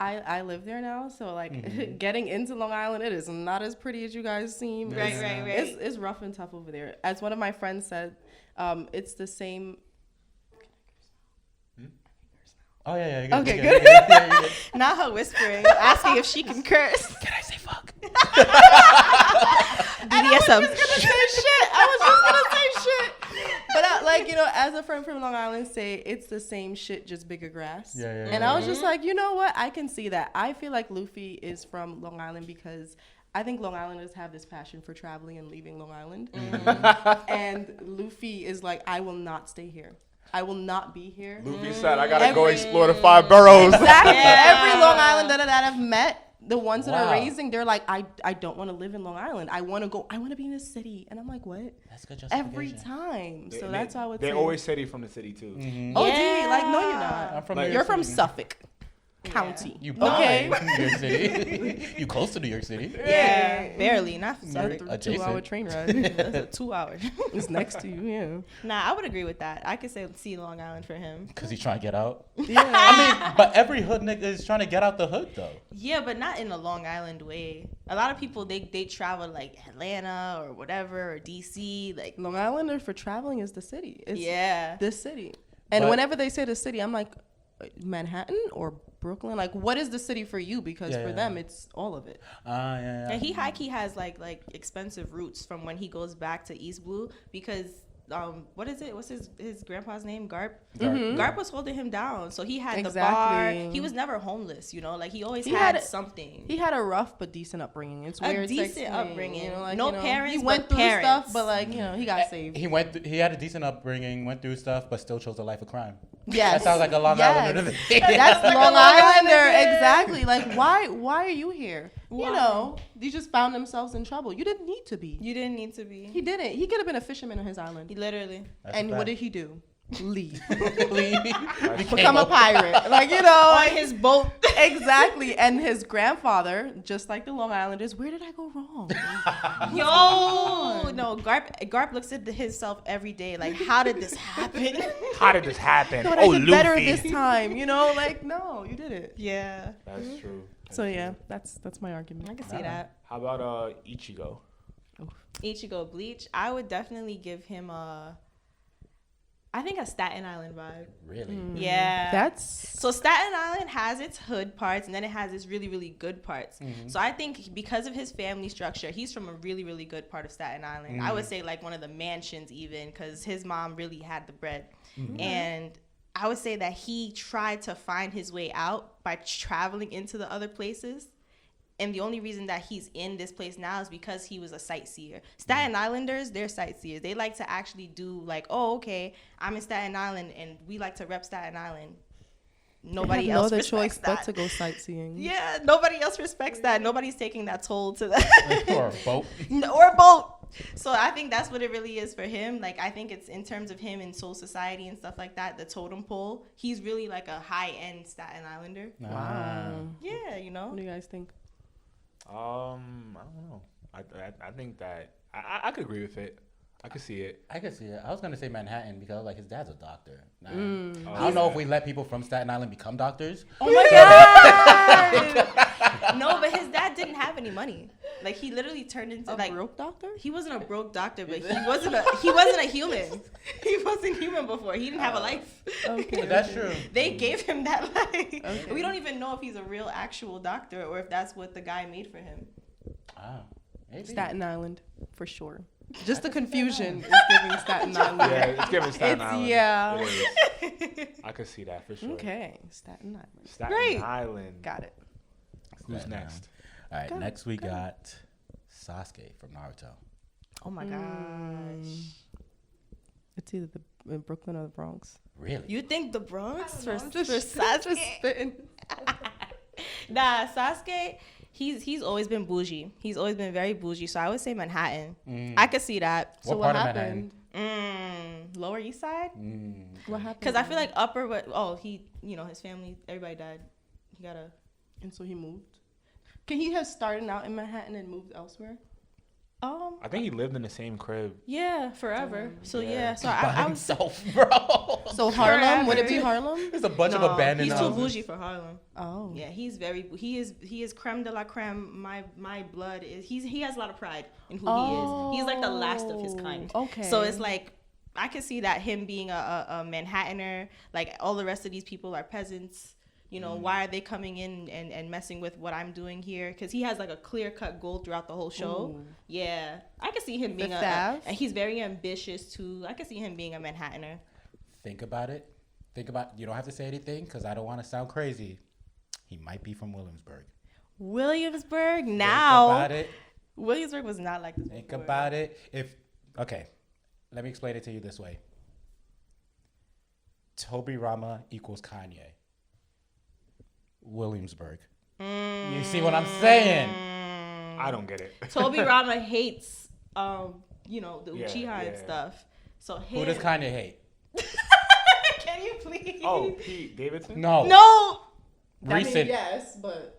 I live there now, so like getting into Long Island, it is not as pretty as you guys seem. Right. It's rough and tough over there. As one of my friends said, it's the same. Oh, yeah. You're Okay, good. good. not her whispering, asking if she can curse. Can I say fuck? BDSM. I was just gonna say shit. But as a friend from Long Island say, it's the same shit, just bigger grass. Yeah. And I was just like, you know what? I can see that. I feel like Luffy is from Long Island because I think Long Islanders have this passion for traveling and leaving Long Island. And Luffy is like, I will not stay here. I will not be here. Luffy said, I gotta go explore the 5 boroughs. Exactly. Yeah. Every Long Islander that I've met, the ones that are Wow. raising, they're like, I don't want to live in Long Island. I want to be in the city. And I'm like, what? That's good Every justification. time. So that's how I would say. They always say they from the city too. Oh, Yeah. like, no, you're not. I'm from Like, New You're York from City. Suffolk County. You Okay. buy New York City. You close to New York City. Yeah, barely. Not Very That's a adjacent. 2-hour train ride. That's 2 hours. It's next to you, yeah. Nah, I would agree with that. I could say see Long Island for him. Because he's trying to get out. Yeah. I mean, but every hood nigga is trying to get out the hood, though. Yeah, but not in a Long Island way. A lot of people they travel like Atlanta or whatever or DC. Like Long Islander for traveling is the city. It's the city. And But- whenever they say the city, I'm like, Manhattan or Brooklyn? Like, what is the city for you? Because for them, it's all of it. Yeah. And he high key has like expensive roots from when he goes back to East Blue because what is it? What's his grandpa's name? Garp. Garp was holding him down, so he had the bar. He was never homeless, like he always had something. He had a rough but decent upbringing. It's weird. A decent upbringing. No parents. He went through stuff, but he got saved. He had a decent upbringing, went through stuff, but still chose a life of crime. Yes. That sounds like a Long Islander to me. That's like a Long Long Islander, Islander. exactly. Like, why are you here? Why? You know, they just found themselves in trouble. You didn't need to be. You didn't need to be. He didn't. He could have been a fisherman on his island. He literally. And what did he do? Leave. Became Become a pirate. Like, you know, On his boat. exactly. And his grandfather, just like the Long Islanders, where did I go wrong? Yo, no, Garp looks at himself every day. Like, how did this happen? How did this happen? Thought Oh, I did Luffy. better this time. You know, like, no, you did it. Yeah, That's true. So yeah, that's my argument. I can see that. How about Ichigo? Ichigo Bleach, I would definitely give him I think a Staten Island vibe. Really? Yeah. That's So Staten Island has its hood parts and then it has its really, really good parts. So I think because of his family structure, he's from a really, really good part of Staten Island. I would say like one of the mansions even because his mom really had the bread. And I would say that he tried to find his way out by traveling into the other places. And the only reason that he's in this place now is because he was a sightseer. Staten Islanders, they're sightseers. They like to actually do like, oh, okay, I'm in Staten Island and we like to rep Staten Island. Nobody else no other respects choice that. but to go sightseeing. Yeah, nobody else respects that. Nobody's taking that toll to that. Or a boat. Or a boat. So I think that's what it really is for him. Like, I think it's in terms of him in Soul Society and stuff like that, the totem pole. He's really like a high-end Staten Islander. Wow. Yeah, you know? What do you guys think? I don't know. I think that I could agree with it. I could see it. I could see it. I was gonna say Manhattan because like his dad's a doctor. Nah. Oh, I don't know if we let people from Staten Island become doctors. Oh my God! No, but his dad didn't have any money. Like, he literally turned into A broke doctor? He wasn't a broke doctor, but he wasn't a human. He wasn't human before. He didn't have a life. Okay. That's true. They gave him that life. Okay. We don't even know if he's a real actual doctor or if that's what the guy made for him. Ah, maybe. Staten Island, for sure. Just the confusion is giving Staten Island. Yeah, it's giving Staten It's- Island. yeah. It is. I could see that for sure. Okay, Staten Island. Staten Right. Island. Got it. Who's Staten next? All right, Go, next we go. got Sasuke from Naruto. Oh my gosh. It's either the Brooklyn or the Bronx. Really? You think the Bronx for Just Sasuke? spitting. Nah, Sasuke, he's always been bougie. He's always been very bougie. So I would say Manhattan. I could see that. What So part what of Manhattan? happened? Lower East Side? What happened? Because I feel like upper, his family, everybody died. He got a... And so he moved. Can he have started out in Manhattan and moved elsewhere? I think he lived in the same crib. Yeah, forever. So Yeah. yeah, so By I was... himself, bro. So Harlem? Would it be Forever. Harlem? There's a bunch of No, abandoned he's too houses. bougie for Harlem. Oh. Yeah, he is creme de la creme. My blood is he has a lot of pride in who he is. He's like the last of his kind. Okay. So it's like I can see that him being a Manhattaner, like all the rest of these people are peasants. You know, why are they coming in and messing with what I'm doing here? Because he has like a clear-cut goal throughout the whole show. Ooh. Yeah. I can see him being theft? and he's very ambitious too. I can see him being a Manhattaner. Think about it. You don't have to say anything because I don't want to sound crazy. He might be from Williamsburg. Williamsburg Think now. about it. Williamsburg was not like this Think before. about it. Okay, let me explain it to you this way. Toby Rama equals Kanye. Williamsburg. You see what I'm saying? I don't get it. Toby Rama hates, the Yeah, Uchiha and yeah. stuff. So Who does Kanye hate? Can you please? Oh, Pete Davidson? No. No. Recent. yes, but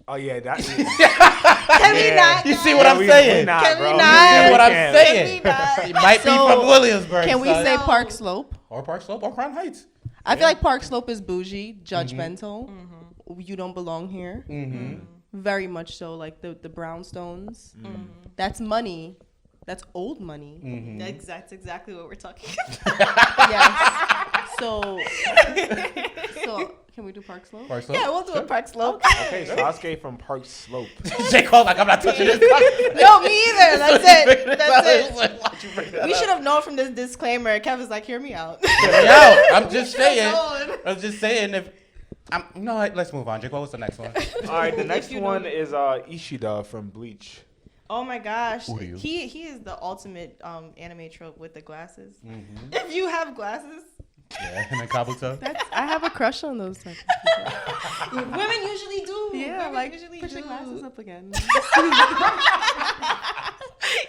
Oh, yeah. That, Can we not? You see what I'm saying? Not, Can we bro. not? You see what I'm can't. saying? not? He might be So, from Williamsburg. can we son. say No. Park Slope? Or Park Slope or Crown Heights? I feel like Park Slope is bougie, judgmental. You don't belong here. Very much so. Like the brownstones. That's money. That's old money. That's exactly what we're talking about. Yes. So can we do Park Slope? Park Slope? Yeah, we'll do a Park Slope. Okay, Sasuke from Park Slope. J. Cole, like, I'm not touching this. No, me either. That's it. That's it. Like, why'd you bring that We up? should have known from this disclaimer. Kevin's like, hear me out. Yo, I'm just saying. known. I'm just saying no, let's move on. Jake, what was the next one? All right, the next you one know- is Ishida from Bleach. Oh my gosh. Who are you? He is the ultimate anime trope with the glasses. If you have glasses, Yeah, and then Kabuto. I have a crush on those type of people. Women usually do. Yeah, Women like usually put your do. glasses up again.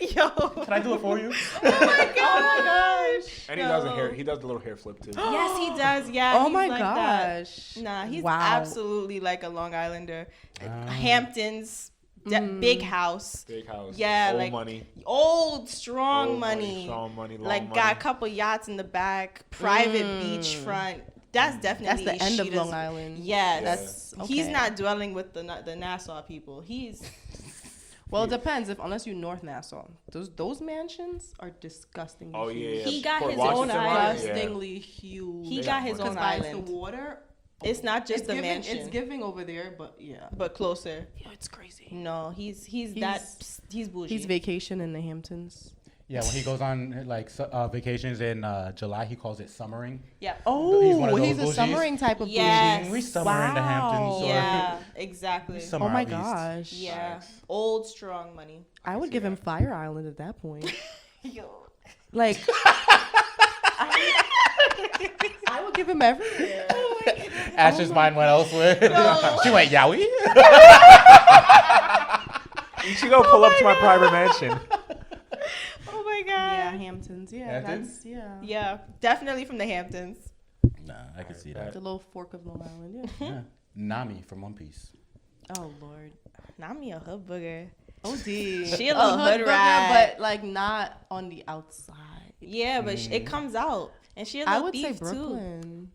Yo. Can I do it for you? Oh my gosh. And he does a hair. He does the little hair flip too. Yes, he does. Yeah. Oh he's my like that. gosh. Nah, he's Wow. absolutely like a Long Islander. Hamptons, big house. Big house. Yeah, Old like money. old, strong Old money. Strong money. Long Like money. got a couple yachts in the back, private beachfront. That's definitely That's the end of Sheeta's- Long Island. Yes. That's He's okay. not dwelling with the Nassau people. He's Well, it depends. Unless you North Nassau, those mansions are disgustingly Oh huge. yeah. He got Fort his own Washington island. Market, yeah. Disgustingly huge. he They got got his money. own Because island. the water. It's not just the giving, mansion, It's giving over there, but yeah. but closer. Yeah, it's crazy. No, he's bougie. He's vacation in the Hamptons. Yeah, when he goes on like vacations in July, he calls it summering. Yeah. Oh, He's one of he's those a summering type of Yes. We summer in the Hamptons. Or Yeah, exactly. we summer Oh my out east. gosh. Yeah, Facts. old strong money. I would give him Fire Island at that point. Yo. Like, I would give him everywhere. Ash's mind went elsewhere. No. She went Yowie. You should go pull up to my private mansion. Oh my god. Yeah, Hamptons. Yeah, Hamptons? that's yeah. Yeah, definitely from the Hamptons. Nah, I can see that. The little fork of Long Island. Yeah. Yeah. Nami from One Piece. Oh Lord. Not me a hood booger. OD. She a little hood booger, rat. but like not on the outside. Yeah, but it comes out, and she a I little would say thief too. Brooklyn.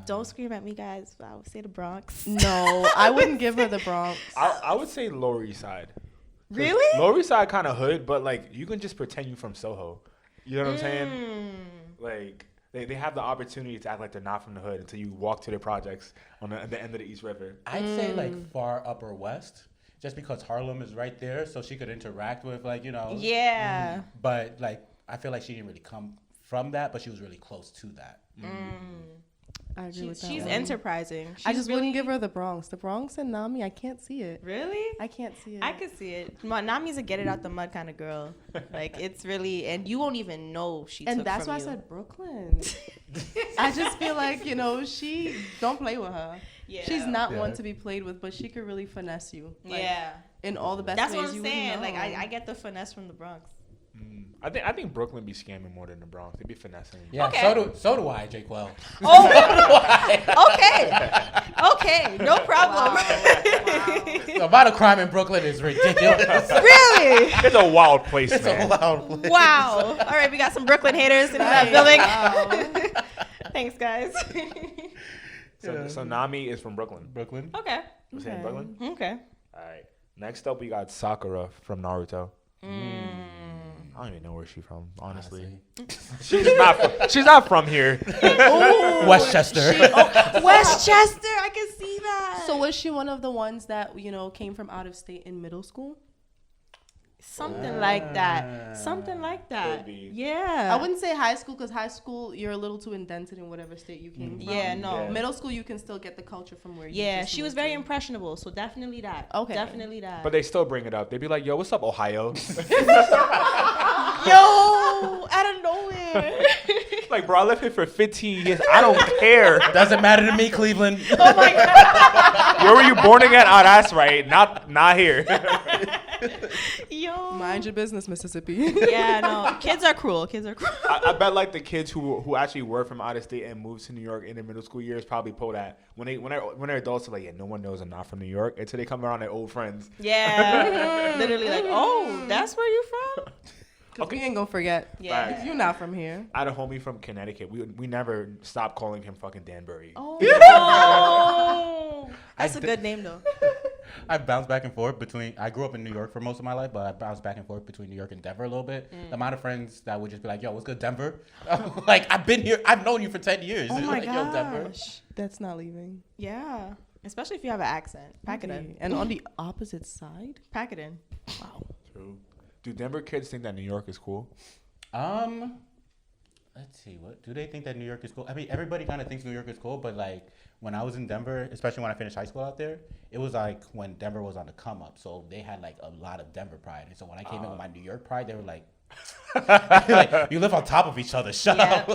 Don't scream at me, guys. I would say the Bronx. No, I wouldn't give her the Bronx. I would say Lower East Side. 'Cause Really? Lower East Side kind of hood, but like you can just pretend you from Soho. You know what I'm saying? Mm. Like they have the opportunity to act like they're not from the hood until you walk to their projects on the end of the East River. I'd say like far upper west, just because Harlem is right there, so she could interact with like Yeah. But like I feel like she didn't really come from that, but she was really close to that. I agree with that. She's one. enterprising. I She's just wouldn't give her the Bronx. The Bronx and Nami, I can't see it. Really? I can't see it. I could see it. Nami's a get it out the mud kind of girl. Like it's really, and you won't even know she. And took that's from why you. I said Brooklyn. I just feel like she don't play with her. Yeah. She's not Yeah. one to be played with, but she could really finesse you. Like, Yeah. in all the best That's ways what I'm you saying. would Like know. I get the finesse from the Bronx. I think Brooklyn be scamming more than the Bronx. They be finessing. Yeah, Okay. so do I, J. Quell. Oh. Okay. No problem. The amount of crime in Brooklyn is ridiculous. Really? It's a wild place, It's a man. wild place. Wow. All right, we got some Brooklyn haters in that building. Thanks, guys. So Nami is from Brooklyn. Brooklyn. Okay. Was it in Brooklyn? Okay. All right. Next up, we got Sakura from Naruto. I don't even know where she's from, honestly. She's not from here. Westchester. Westchester, I can see that. So was she one of the ones that came from out of state in middle school? Something like that. Something like that. Could be. Yeah. I wouldn't say high school because high school you're a little too indented in whatever state you came from. Yeah, no. Yeah. Middle school you can still get the culture from where you. Yeah, just she was moved very to. impressionable, so definitely that. Okay. Definitely that. But they still bring it up. They be like, yo, what's up, Ohio? Yo, out of nowhere. Like, bro, I lived here for 15 years. I don't care. Doesn't matter to me, Cleveland. Oh my god. Where were you born again? Oh, that's right. Not here. Yo. Mind your business, Mississippi. Yeah, no. Kids are cruel. I bet like the kids who actually were from out of state and moved to New York in their middle school years probably pull that when they're adults. They're like, yeah, no one knows I'm not from New York until they come around their old friends. Yeah. Literally like, oh, that's where you from? We ain't gonna forget. Yeah. Facts. You're not from here. I had a homie from Connecticut. We never stopped calling him fucking Danbury. Oh. Oh. That's a good name though. I bounced back and forth between. I grew up in New York for most of my life, but I bounced back and forth between New York and Denver a little bit. The amount of friends that would just be like, "Yo, what's good, Denver?" Like, I've been here. I've known you for 10 years. Oh my Like, Yo, Denver. gosh. That's not leaving. Yeah. Especially if you have an accent. Pack it in. And on the opposite side. Pack it in. Wow. True. Do Denver kids think that New York is cool? Let's see. What do they think that New York is cool? I mean, everybody kind of thinks New York is cool, but like when I was in Denver, especially when I finished high school out there, it was like when Denver was on the come up, so they had like a lot of Denver pride. And so when I came in with my New York pride, they were like, Like, you live on top of each other. Shut up.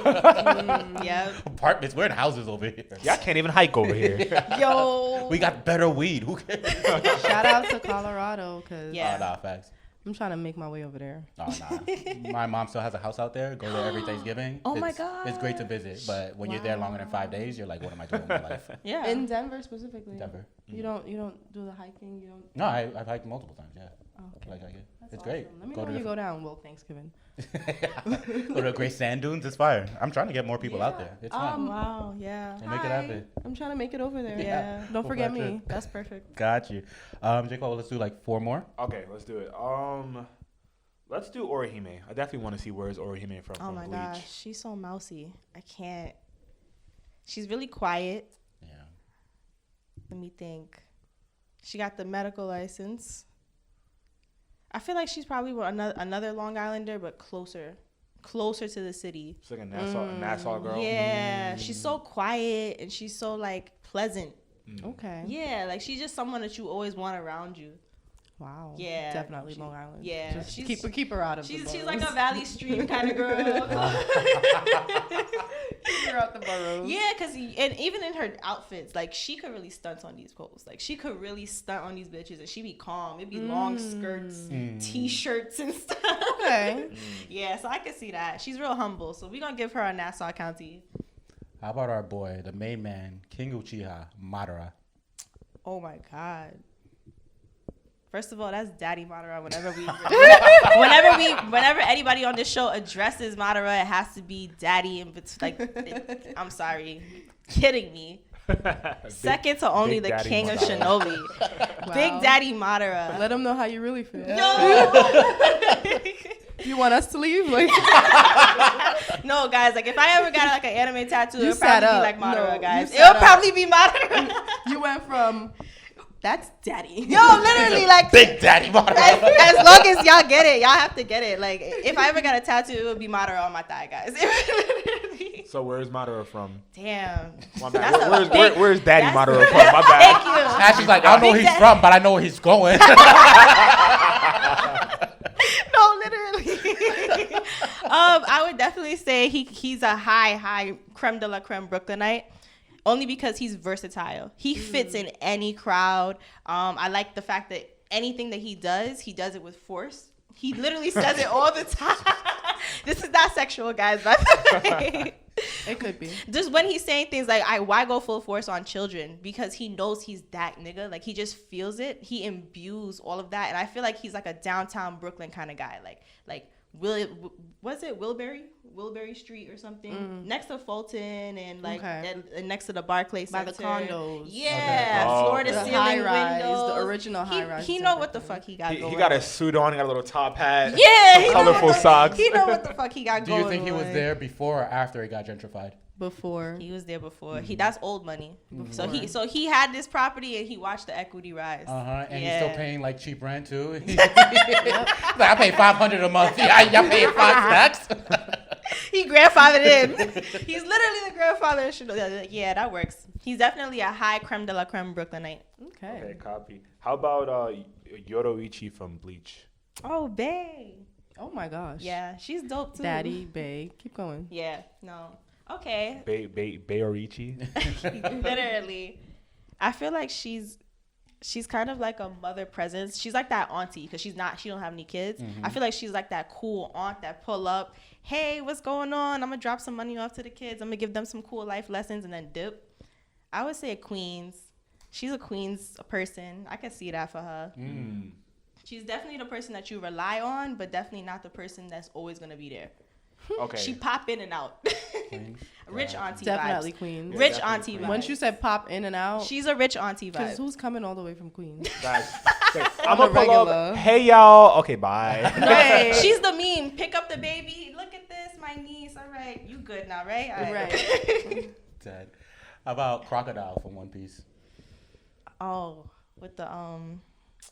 Yeah. Apartments. We're in houses over here. Y'all can't even hike over here. Yo. We got better weed. Who cares? Shout out to Colorado, because Yeah. Nah, facts. I'm trying to make my way over there. Oh, nah. My mom still has a house out there. Go there every Thanksgiving. Oh my It's great to visit, but when you're there longer than 5 days, you're like, what am I doing with my life? Yeah. In Denver specifically. Denver. You don't do the hiking. You don't. No, I've hiked multiple times. Yeah. Oh, okay. Like it. That's It's awesome. great. Let me know when you go down. Well, Thanksgiving. Go to the great sand dunes. It's fire. I'm trying to get more people out there. It's fun. Wow. Yeah. We'll make it happen. I'm trying to make it over there. Yeah. Don't Go forget back to me. it. That's perfect. Got you. Jacob, let's do like 4 more. Okay, let's do it. Let's do Orihime. I definitely want to see where's Orihime from. Oh from my Bleach. gosh, she's so mousy. I can't. She's really quiet. Yeah. Let me think. She got the medical license. I feel like she's probably another Long Islander, but closer to the city. She's like a Nassau girl. Yeah, she's so quiet and she's so like pleasant. Okay. Yeah, like she's just someone that you always want around you. Wow. Yeah, Definitely Long Island. yeah, Just she's- keep her out of She's the like boroughs. a Valley Stream kind of girl. Keep her out the boroughs. Yeah, and even in her outfits, like she could really stunt on these posts. Like she could really stunt on these bitches, and she be calm. It'd be long skirts, t-shirts, and stuff. Okay. Yeah, so I could see that. She's real humble. So we're gonna give her a Nassau County. How about our boy, the main man, King Uchiha, Madara? Oh my god. First of all, that's Daddy Madara. Whenever anybody on this show addresses Madara, it has to be Daddy. And I'm sorry, kidding me. Second to only Big the Daddy King of Madara. Shinobi, Wow. Big Daddy Madara. Let them know how you really feel. Yo. You want us to leave? Like, No, guys. Like if I ever got like an anime tattoo, You it'll probably sat be up. like Madara, No, guys. you sat It'll up. probably be Madara. you went from, that's Daddy. Yo, literally, like Big Daddy Madara. as long as y'all get it, y'all have to get it. Like if I ever got a tattoo, it would be Madara on my thigh, guys. So where's Madara from? Damn. My That's bad. a big- Where's Daddy that's- Madara from? My bad. Thank you. Ashley's like, I don't know where Big he's Daddy. from, but I know where he's going. No, literally. I would definitely say he's a high creme de la creme Brooklynite. Only because he's versatile. He fits in any crowd. I like the fact that anything that he does it with force. He literally says it all the time. This is not sexual, guys, by the way. It could be. Just when he's saying things like, why go full force on children? Because he knows he's that nigga. Like, he just feels it. He imbues all of that. And I feel like he's like a downtown Brooklyn kind of guy. Like was it Wilbury Street or something? Next to Fulton and like and next to the Barclays By the Center. condos. Yeah, Okay. floor to The ceiling high-rise, windows. the original high-rise He in know what the Brooklyn. fuck he got going. He got a suit on. He got a little top hat. yeah, he know colorful what the- socks. He know what the fuck he got Do going. you think he was on. there before or after it got gentrified? Before. He was there before. That's old money. So he had this property and he watched the equity rise. And he's still paying like cheap rent too. He's like, I pay $500 a month. Yeah, y'all paying 5 stacks. He grandfathered in. He's literally the grandfather. Like, yeah, that works. He's definitely a high creme de la creme Brooklynite. Okay, copy. How about Yoroichi from Bleach? Oh, bae. Oh my gosh. Yeah, she's dope too. Daddy, bae. Keep going. Yeah, no. Okay. Bayorichi? Literally. I feel like she's kind of like a mother presence. She's like that auntie because she don't have any kids. I feel like she's like that cool aunt that pull up. Hey, what's going on? I'm gonna drop some money off to the kids. I'm gonna give them some cool life lessons and then dip. I would say a Queens. She's a Queens person. I can see that for her. She's definitely the person that you rely on, but definitely not the person that's always gonna be there. Okay. She pop in and out. Rich auntie Definitely vibes. Queens. Rich definitely auntie Queens. vibes. Once you said pop in and out, She's a rich auntie because vibe. who's coming all the way from Queens? Guys, On I'm the gonna pull up. regular. Hey y'all. Okay, bye. Right. She's the meme. Pick up the baby. Look at this, my niece. All right, you good now, right? All Right. Dead. How about Crocodile from One Piece? Oh, with the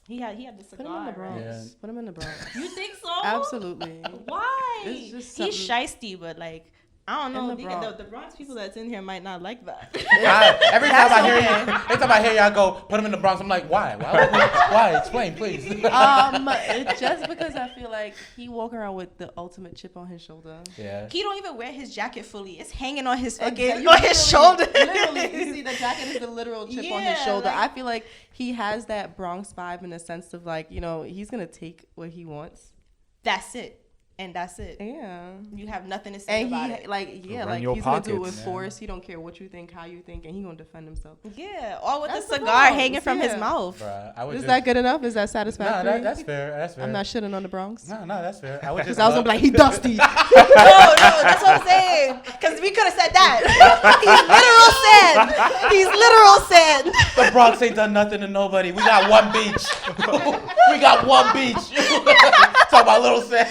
he had the Put him in the cigar. Bronx. Right? Yeah. Put him in the Bronx. You think so? Absolutely. Why? It's just He's something- shiesty, but like I don't know. In the Bronx. The Bronx people that's in here might not like that. Every time I hear y'all go, put him in the Bronx, I'm like, why? Why? Explain, please. It's just because I feel like he walk around with the ultimate chip on his shoulder. Yeah. He don't even wear his jacket fully. It's hanging on his Again, on his shoulder. Literally, you see the jacket is the literal chip on his Yeah, shoulder. like- I feel like he has that Bronx vibe in the sense of like, you know, he's gonna take what he wants. That's it. And that's it. Yeah. You have nothing to say And about he it. like Run your he's gonna do it pockets. with force. He don't care what you think, how you think, and he gonna defend himself. Yeah, all with That's the the cigar Bronx, hanging from his yeah. mouth. Bruh, I would Is just, that good enough? Is that Nah, satisfactory? that's fair. That's fair. I'm not shitting on the Bronx. No, that's fair. I would just. Because I was gonna be like, he dusty. No, that's what I'm saying. Because we could have said that. He's literal said. The Bronx ain't done nothing to nobody. We got one beach. We got one beach. Talk about little sad.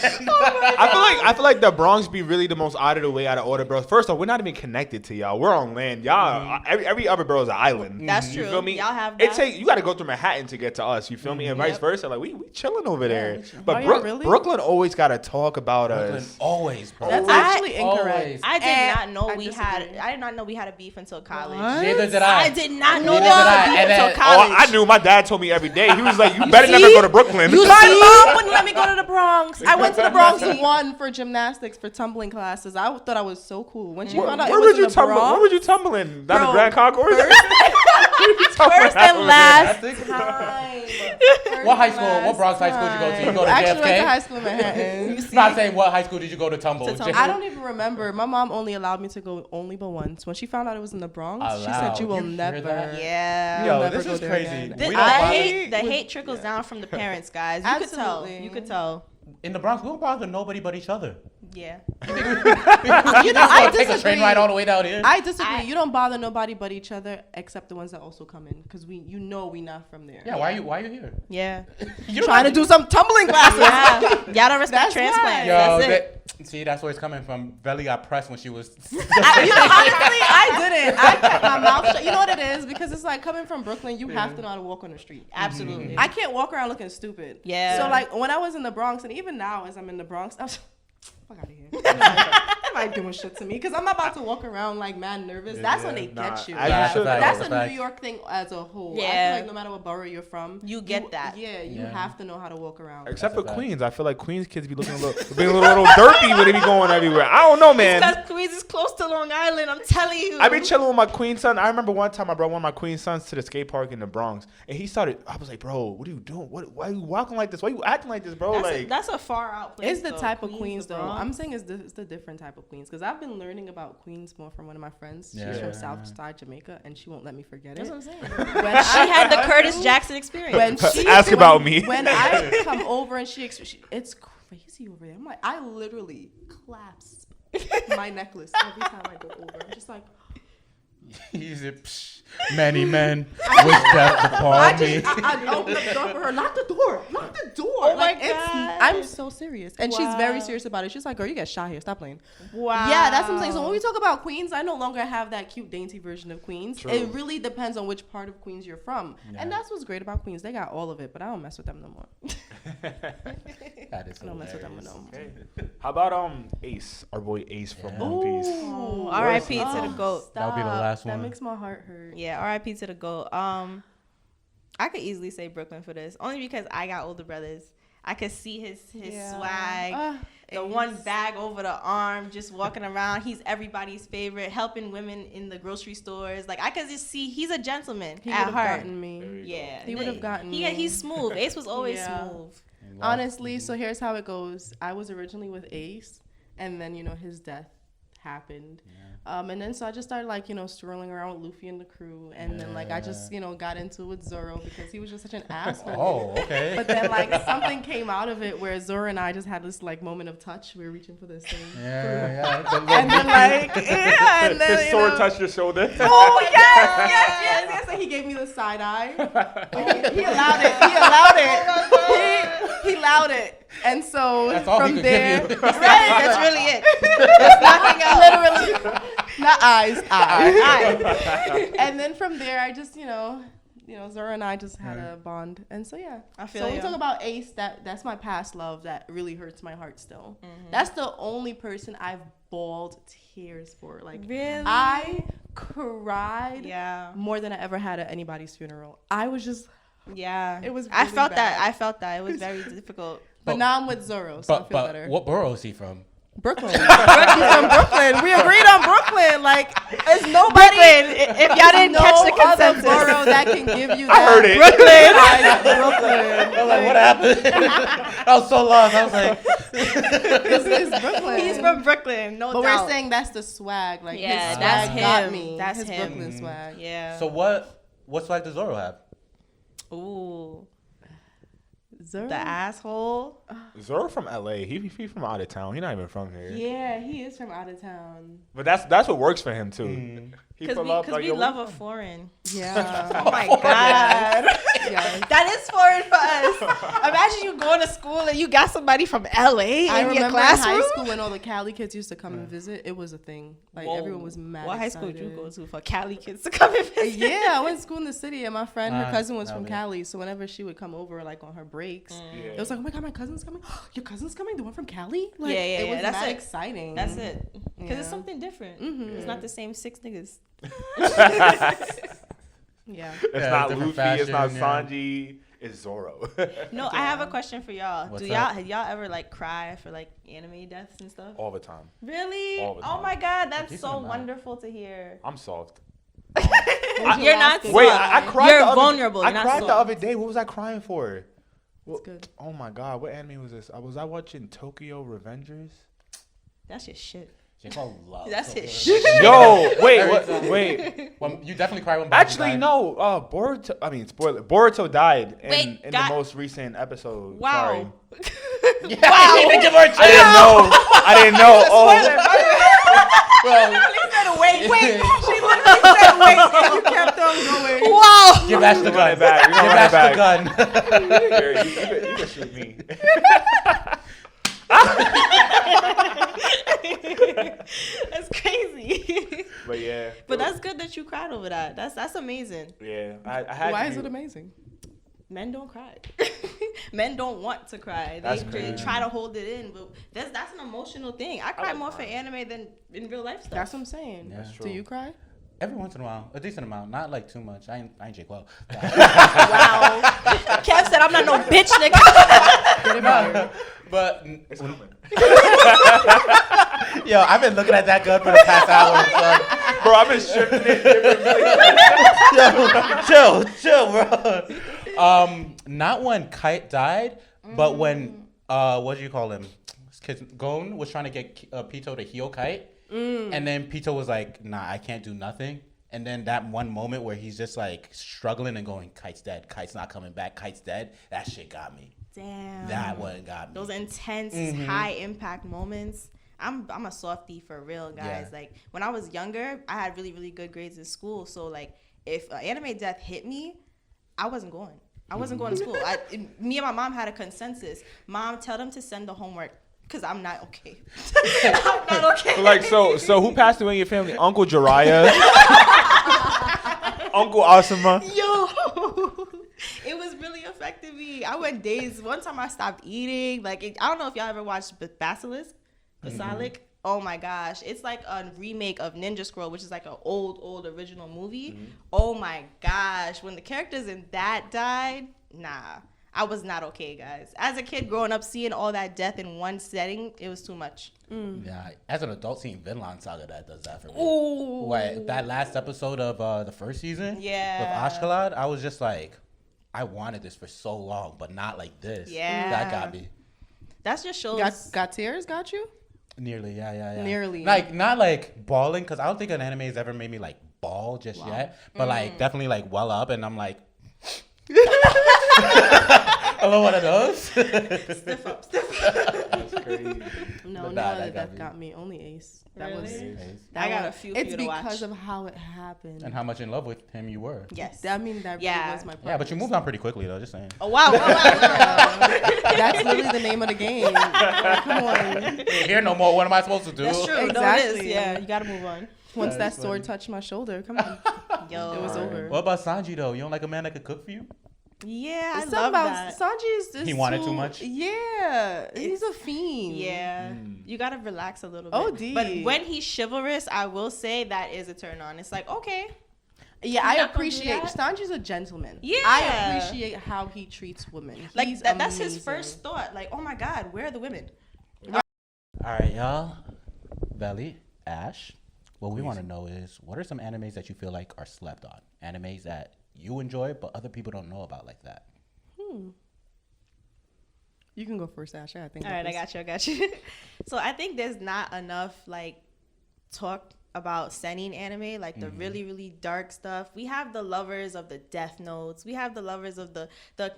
I feel like the Bronx be really the most out of the way out of all the boroughs. First off, we're not even connected to y'all. We're on land. Y'all, every other borough is an island. That's You true. feel me? Y'all have It that. you got to go through Manhattan to get to us. You feel me? And vice versa. Like we chilling over there. But Are y'all really? Brooklyn always got to talk about Brooklyn us. always, bro. That's I- actually incorrect. always. I did And not know I we disagree. I did not know we had a beef until college. What? Neither did I. I did not know Neither we had did a I. beef And until then- college. Oh, I knew. My dad told me every day. He was like, "You better never see? go to Brooklyn." My mom wouldn't let me go to the Bronx. I went to the Bronx one for gymnastics for tumbling classes. I thought I was so cool. When she found out it Where was was in you the tumbling? Bronx, Where was you tumbling? Down the Bro, Grand Concourse? first and last Gymnastics? time. What high school? What Bronx high school did you go to? You go to I actually went to JFK? high school in Manhattan. I'm not saying what high school did you go to tumble. To tumble. I don't even remember. My mom only allowed me to go only but once. When she found out it was in the Bronx, she said, "You will You hear never." that? Yeah. Yo, never this go is there crazy. again. We The don't bother- hate trickles down from the parents, guys. You could tell. Absolutely. You could tell. in the Bronx, we don't bother nobody but each other. Yeah. You know, just I gonna take a train disagree. ride all the way down here. I disagree. You don't bother nobody but each other, except the ones that also come in, because we not from there. yeah, why are you here? Yeah. You Trying to do some tumbling classes. Yeah. Y'all don't respect That's transplants. right. Yo, That's it. see, that's where it's coming from. Velly got pressed when she was. Honestly, I didn't. I kept my mouth shut. You know what it is? Because it's like coming from Brooklyn, you have to know how to walk on the street. Absolutely. I can't walk around looking stupid. Yeah. So like when I was in the Bronx, and even now as I'm in the Bronx, I was fuck out of here. Nobody doing shit to me because I'm not about to walk around like mad nervous. That's when they get you. as Yeah, you should. that's That's a a fact. New York thing as a whole. I Yeah. feel like no matter what borough you're from, You get that. Yeah, you Yeah. have to know how to walk around. Except for That's a fact. Queens, I feel like Queens kids be looking being a little derpy when they be going everywhere. I don't know, man. Because Queens is close to Long Island. I'm telling you. I been chilling with my Queen son. I remember one time I brought one of my Queen sons to the skate park in the Bronx, and he started. I was like, "Bro, what are you doing? Why are you walking like this? Why are you acting like this, bro?" That's a far out place. It's the though. type of Queens, the though. Bronx. I'm saying it's the different type of Queens because I've been learning about Queens more from one of my friends. Yeah. She's from Southside Jamaica, and she won't let me forget That's it. what I'm saying. When She had the Curtis Jackson experience. when she Ask about me. When I come over and it's crazy over there. I'm like, I literally clasp my necklace every time I go over. I'm just like, He's a many men wish death upon me. I open up the door for her. Lock the door. Lock the door. Oh my Like, God. I'm so serious, and she's very Wow. serious about it. She's like, "Girl, you get shot here. Stop playing." Wow. Yeah, that's what I'm saying. So when we talk about Queens, I no longer have that cute, dainty version of Queens. True. It really depends on which part of Queens you're from, Yeah. and that's what's great about Queens. They got all of it, but I don't mess with them no more. That is I don't mess with them no more. Okay. How about Ace, our boy Ace from Yeah. One Piece? Ooh, R.I.P. to the GOAT. That'll be the last That one. makes my heart hurt. Yeah, R.I.P. to the GOAT. I could easily say Brooklyn for this, only because I got older brothers. I could see his Yeah. swag, the Ace. one bag over the arm, just walking around. He's everybody's favorite, helping women in the grocery stores. Like I could just see he's a gentleman He would at have heart. gotten me. Yeah, He would have gotten me. He's smooth. Ace was always Yeah. smooth. Honestly, so here's how it goes. I was originally with Ace, and then his death happened. And then so I just started strolling around with Luffy and the crew, and then I just got into it with Zoro because he was just such an asshole. Oh, okay. But then something came out of it where Zoro and I just had this moment of touch. We were reaching for this thing. yeah. And then and then His sword touched your shoulder. Oh yes. And he gave me the side eye. He allowed it. He allowed it. And so That's all he from could there, give you. Right, that's really it. That's nothing else. literally, not eyes. And then from there, I just Zoro and I just had a bond, and so yeah. I feel so when we you. talk about Ace, that's my past love that really hurts my heart still. That's the only person I've bawled tears for. Like, Really? I cried Yeah. more than I ever had at anybody's funeral. I was just, Yeah. It was I really felt bad. that. I felt that. It was very difficult. but now I'm with Zoro, so I feel better. What borough is he from? Brooklyn. He's from Brooklyn. We agreed on Brooklyn. Like, there's nobody. Brooklyn. If y'all didn't no catch the other consensus. borough that can give you that. I heard it. Brooklyn. I was like, what happened? I was so lost. I was like, It's Brooklyn. He's from Brooklyn, no But doubt. we're saying that's the swag. Like, Yeah, his that's swag got him. me. That's his him. Brooklyn swag. Yeah. so what swag does Zoro have? Ooh. Zoro? The asshole. Zoro from LA. He from out of town. He's not even from here. Yeah, he is from out of town. But that's what works for him too. He Because pull up we like, yo, love where a you from? foreign. Yeah. Oh my God. Yes. That is foreign for us. Imagine you going to school and you got somebody from LA I in your remember in classroom. high school when all the Cali kids used to come and visit. It was a thing. Like, Whoa. everyone was mad What high school did you excited. go to for Cali kids to come and visit? Yeah, I went to school in the city, and my friend, her cousin was from lovely. Cali. So whenever she would come over, like on her breaks, Yeah. it was like, oh my God, my cousin's coming. Your cousin's coming? The one from Cali? Like, Yeah, it was that's mad it. exciting. That's it. Because it's Yeah. something different. It's not the same 6 niggas. Yeah. It's Yeah, not different Luffy. It's not fashion, yeah. Sanji. It's Zoro. No, I have a question for y'all. What's Do y'all up? have y'all ever like cry for like anime deaths and stuff? All the time. Really? All the Oh time. my God, that's decent so amount. wonderful to hear. I'm soft. You're not Wait, soft. Wait, I cried. You're the other- vulnerable. I You're not cried the soft. other day. What was I crying for? It's good. Oh my God, what anime was this? Was I watching Tokyo Revengers? That's your shit. She called love. That's so his good. shit. Yo, wait, Every what, time. wait. Well, you definitely cry when Bobby Actually, died. no. Boruto. I mean, spoiler. Boruto died in Wait, the God. most recent episode. Wow. Yeah, wow. You didn't give her a chance. I didn't know. Oh, Bro, Wait. She literally said wait, and you kept on going. Wow. give Ash the We're gun. running back. We're Give gonna Ash run the gun. here, you can shoot me. That's crazy. But yeah. But that's good that you cried over that. That's amazing. Yeah. I had. Why to is be- it amazing? Men don't cry. Men don't want to cry. That's They crazy. try to hold it in, but that's an emotional thing. I cry more for anime than in real life stuff. That's what I'm saying. Yeah. That's Do true. you cry? Every once in a while, a decent amount, not like too much. I ain't Jake well. Wow. Kev said I'm not no bitch, nigga. Get it out. But yo, I've been looking at that gun for the past hour. Son. Bro, I've been shifting it. chill, bro. Not when Kite died, but when what do you call him? Gon was trying to get Pito to heal Kite, and then Pito was like, "Nah, I can't do nothing." And then that one moment where he's just like struggling and going, "Kite's dead. Kite's not coming back. Kite's dead." That shit got me. Damn. That one got me. Those intense, high impact moments. I'm a softie for real, guys. Yeah. Like when I was younger, I had really, really good grades in school. So like if anime death hit me, I wasn't going. I wasn't going to school. Me and my mom had a consensus. Mom, tell them to send the homework because I'm not okay. I'm not okay. So who passed away in your family? Uncle Jiraiya, Uncle Asuma. Yo, it was really affecting me. I went days. One time I stopped eating. Like I don't know if y'all ever watched Basilisk. Oh my gosh, it's like a remake of Ninja Scroll, which is like an old original movie. Oh my gosh, when the characters in that died, nah, I was not okay, guys. As a kid growing up, seeing all that death in one setting, it was too much. Yeah, as an adult, seeing Vinland Saga that does that for me. Ooh. What, that last episode of the first season? Yeah. With Ashhole, I was just like, I wanted this for so long, but not like this. Yeah. That got me. That's just shows. Got tears? Got you? Nearly, yeah. Nearly. Like, not like bawling, because I don't think an anime has ever made me like bawl just yet, but like definitely like well up, and I'm like, hello, one of those. Stiff up. That's crazy. No, But no nah, other that got death me. got me. Only Ace. That was. Really? That I got one- a few for It's you to because watch. of how it happened. And how much in love with him you were. Yes. I mean, that Yeah. really was my. Yeah, but you preference. moved on pretty quickly though. Just saying. Oh wow. That's literally the name of the game. Like, come on. Ain't here no more. What am I supposed to do? That's true. No, it is. Exactly. Yeah, you gotta move on. Once That that is sword funny. touched my shoulder, come on. Yo. It was over. What about Sanji though? You don't like a man that could cook for you? Yeah, I It's love about that. Sanji is just He wanted too much? Yeah, he's a fiend. Yeah, you gotta relax a little bit. OD. But when he's chivalrous, I will say that is a turn on. It's like, okay, Yeah, You're I not gonna do appreciate that? Sanji's a gentleman. Yeah. I appreciate how he treats women. like He's that's his amazing. first thought. Like, oh my God, where are the women? All right, y'all. Velly, Ash. What we want to know is, what are some animes that you feel like are slept on? Animes that you enjoy, but other people don't know about like that. You can go first, Ash. I think. All right, I got you. So I think there's not enough like talk about seinen anime, like the really, really dark stuff. We have the lovers of the Death Notes. We have the lovers of the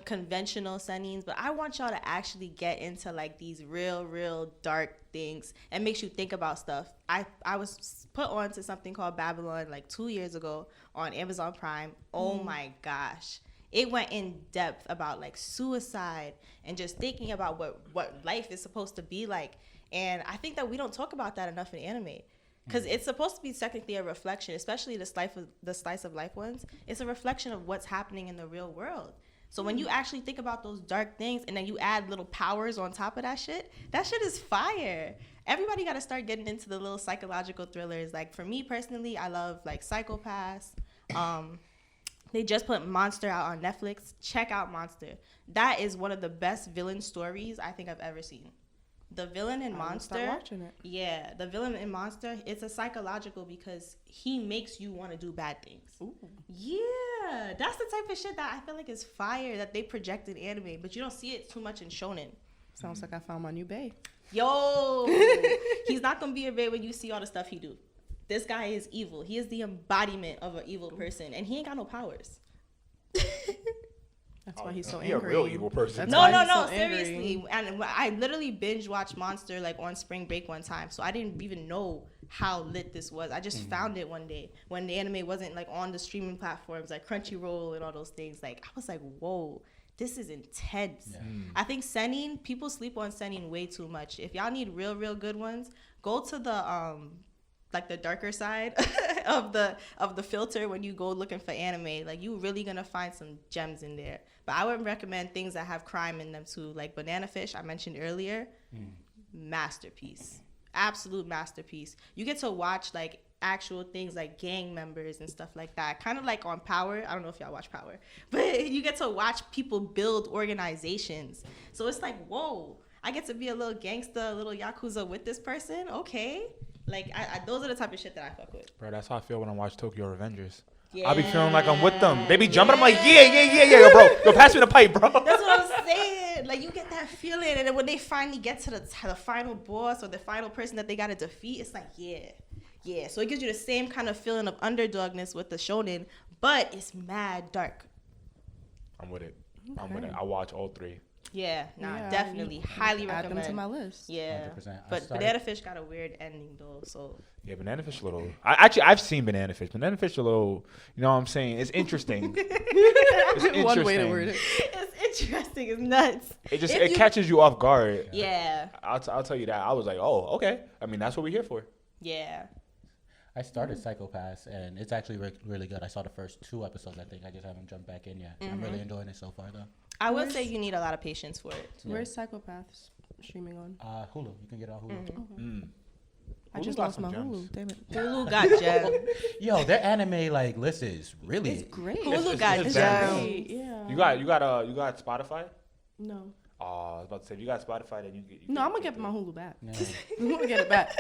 conventional senins, but I want y'all to actually get into like these real dark things and makes you think about stuff. I was put on to something called Babylon like 2 years ago on Amazon Prime. Oh my gosh. It went in depth about like suicide and just thinking about what life is supposed to be like. And I think that we don't talk about that enough in anime. Because it's supposed to be technically a reflection, especially the slice of life ones. It's a reflection of what's happening in the real world. So when you actually think about those dark things and then you add little powers on top of that shit is fire. Everybody got to start getting into the little psychological thrillers. Like for me personally, I love like Psychopaths. They just put Monster out on Netflix. Check out Monster. That is one of the best villain stories I think I've ever seen. The villain in Monster, start watching it. Yeah, the villain in Monster, it's a psychological because he makes you want to do bad things. Ooh. Yeah, that's the type of shit that I feel like is fire that they project in anime, but you don't see it too much in shonen. Sounds like I found my new bae. Yo, he's not gonna be a bae when you see all the stuff he do. This guy is evil. He is the embodiment of an evil person, and he ain't got no powers. That's why he's so He angry. a real evil person. That's No, why no, he's no, so angry. seriously. And I literally binge watched Monster like on spring break one time, so I didn't even know how lit this was. I just found it one day when the anime wasn't like on the streaming platforms like Crunchyroll and all those things. Like I was like, whoa, this is intense. Yeah. I think seinen, people sleep on seinen way too much. If y'all need real good ones, go to the like the darker side of the filter when you go looking for anime. Like you really gonna find some gems in there. But I would recommend things that have crime in them too, like Banana Fish I mentioned earlier. Masterpiece, absolute masterpiece. You get to watch like actual things like gang members and stuff like that, kind of like on Power. I don't know if y'all watch Power, but you get to watch people build organizations. So it's like, whoa, I get to be a little gangster, a little yakuza with this person. Okay, like those are the type of shit that I fuck with. Bro, that's how I feel when I watch Tokyo Revengers. Yeah. I be feeling like I'm with them. They be jumping. I'm like, yeah, bro. Yo, pass me the pipe, bro. That's what I'm saying. Like you get that feeling, and then when they finally get to the final boss or the final person that they gotta defeat, it's like, yeah. So it gives you the same kind of feeling of underdogness with the shonen, but it's mad dark. I'm with it. I watch all three. Yeah, Yeah, definitely, highly Add recommend. them to my list. Yeah, 100%. but Banana Fish got a weird ending though, so. Yeah, Banana Fish a little. I've seen Banana Fish. Banana Fish a little. You know what I'm saying? It's interesting. It's interesting. One way to word it. It's interesting. It's nuts. It catches you off guard. Yeah. I'll tell you that. I was like, oh, okay. I mean, that's what we're here for. Yeah. I started Psychopaths, and it's actually really good. I saw the first 2 episodes, I think. I just haven't jumped back in yet. I'm really enjoying it so far, though. I will say you need a lot of patience for it. Where's Psychopaths streaming on? Hulu. You can get it on Hulu. I just Hulu's got lost some my gems. Hulu. Damn it. Hulu got gems. Yo, their anime like list is really It's great. Hulu got it's gems. Great, yeah. You got Spotify? No. Oh, I was about to say, if you got Spotify, then you No, I'm gonna get my Hulu back. Yeah. I'm gonna get it back.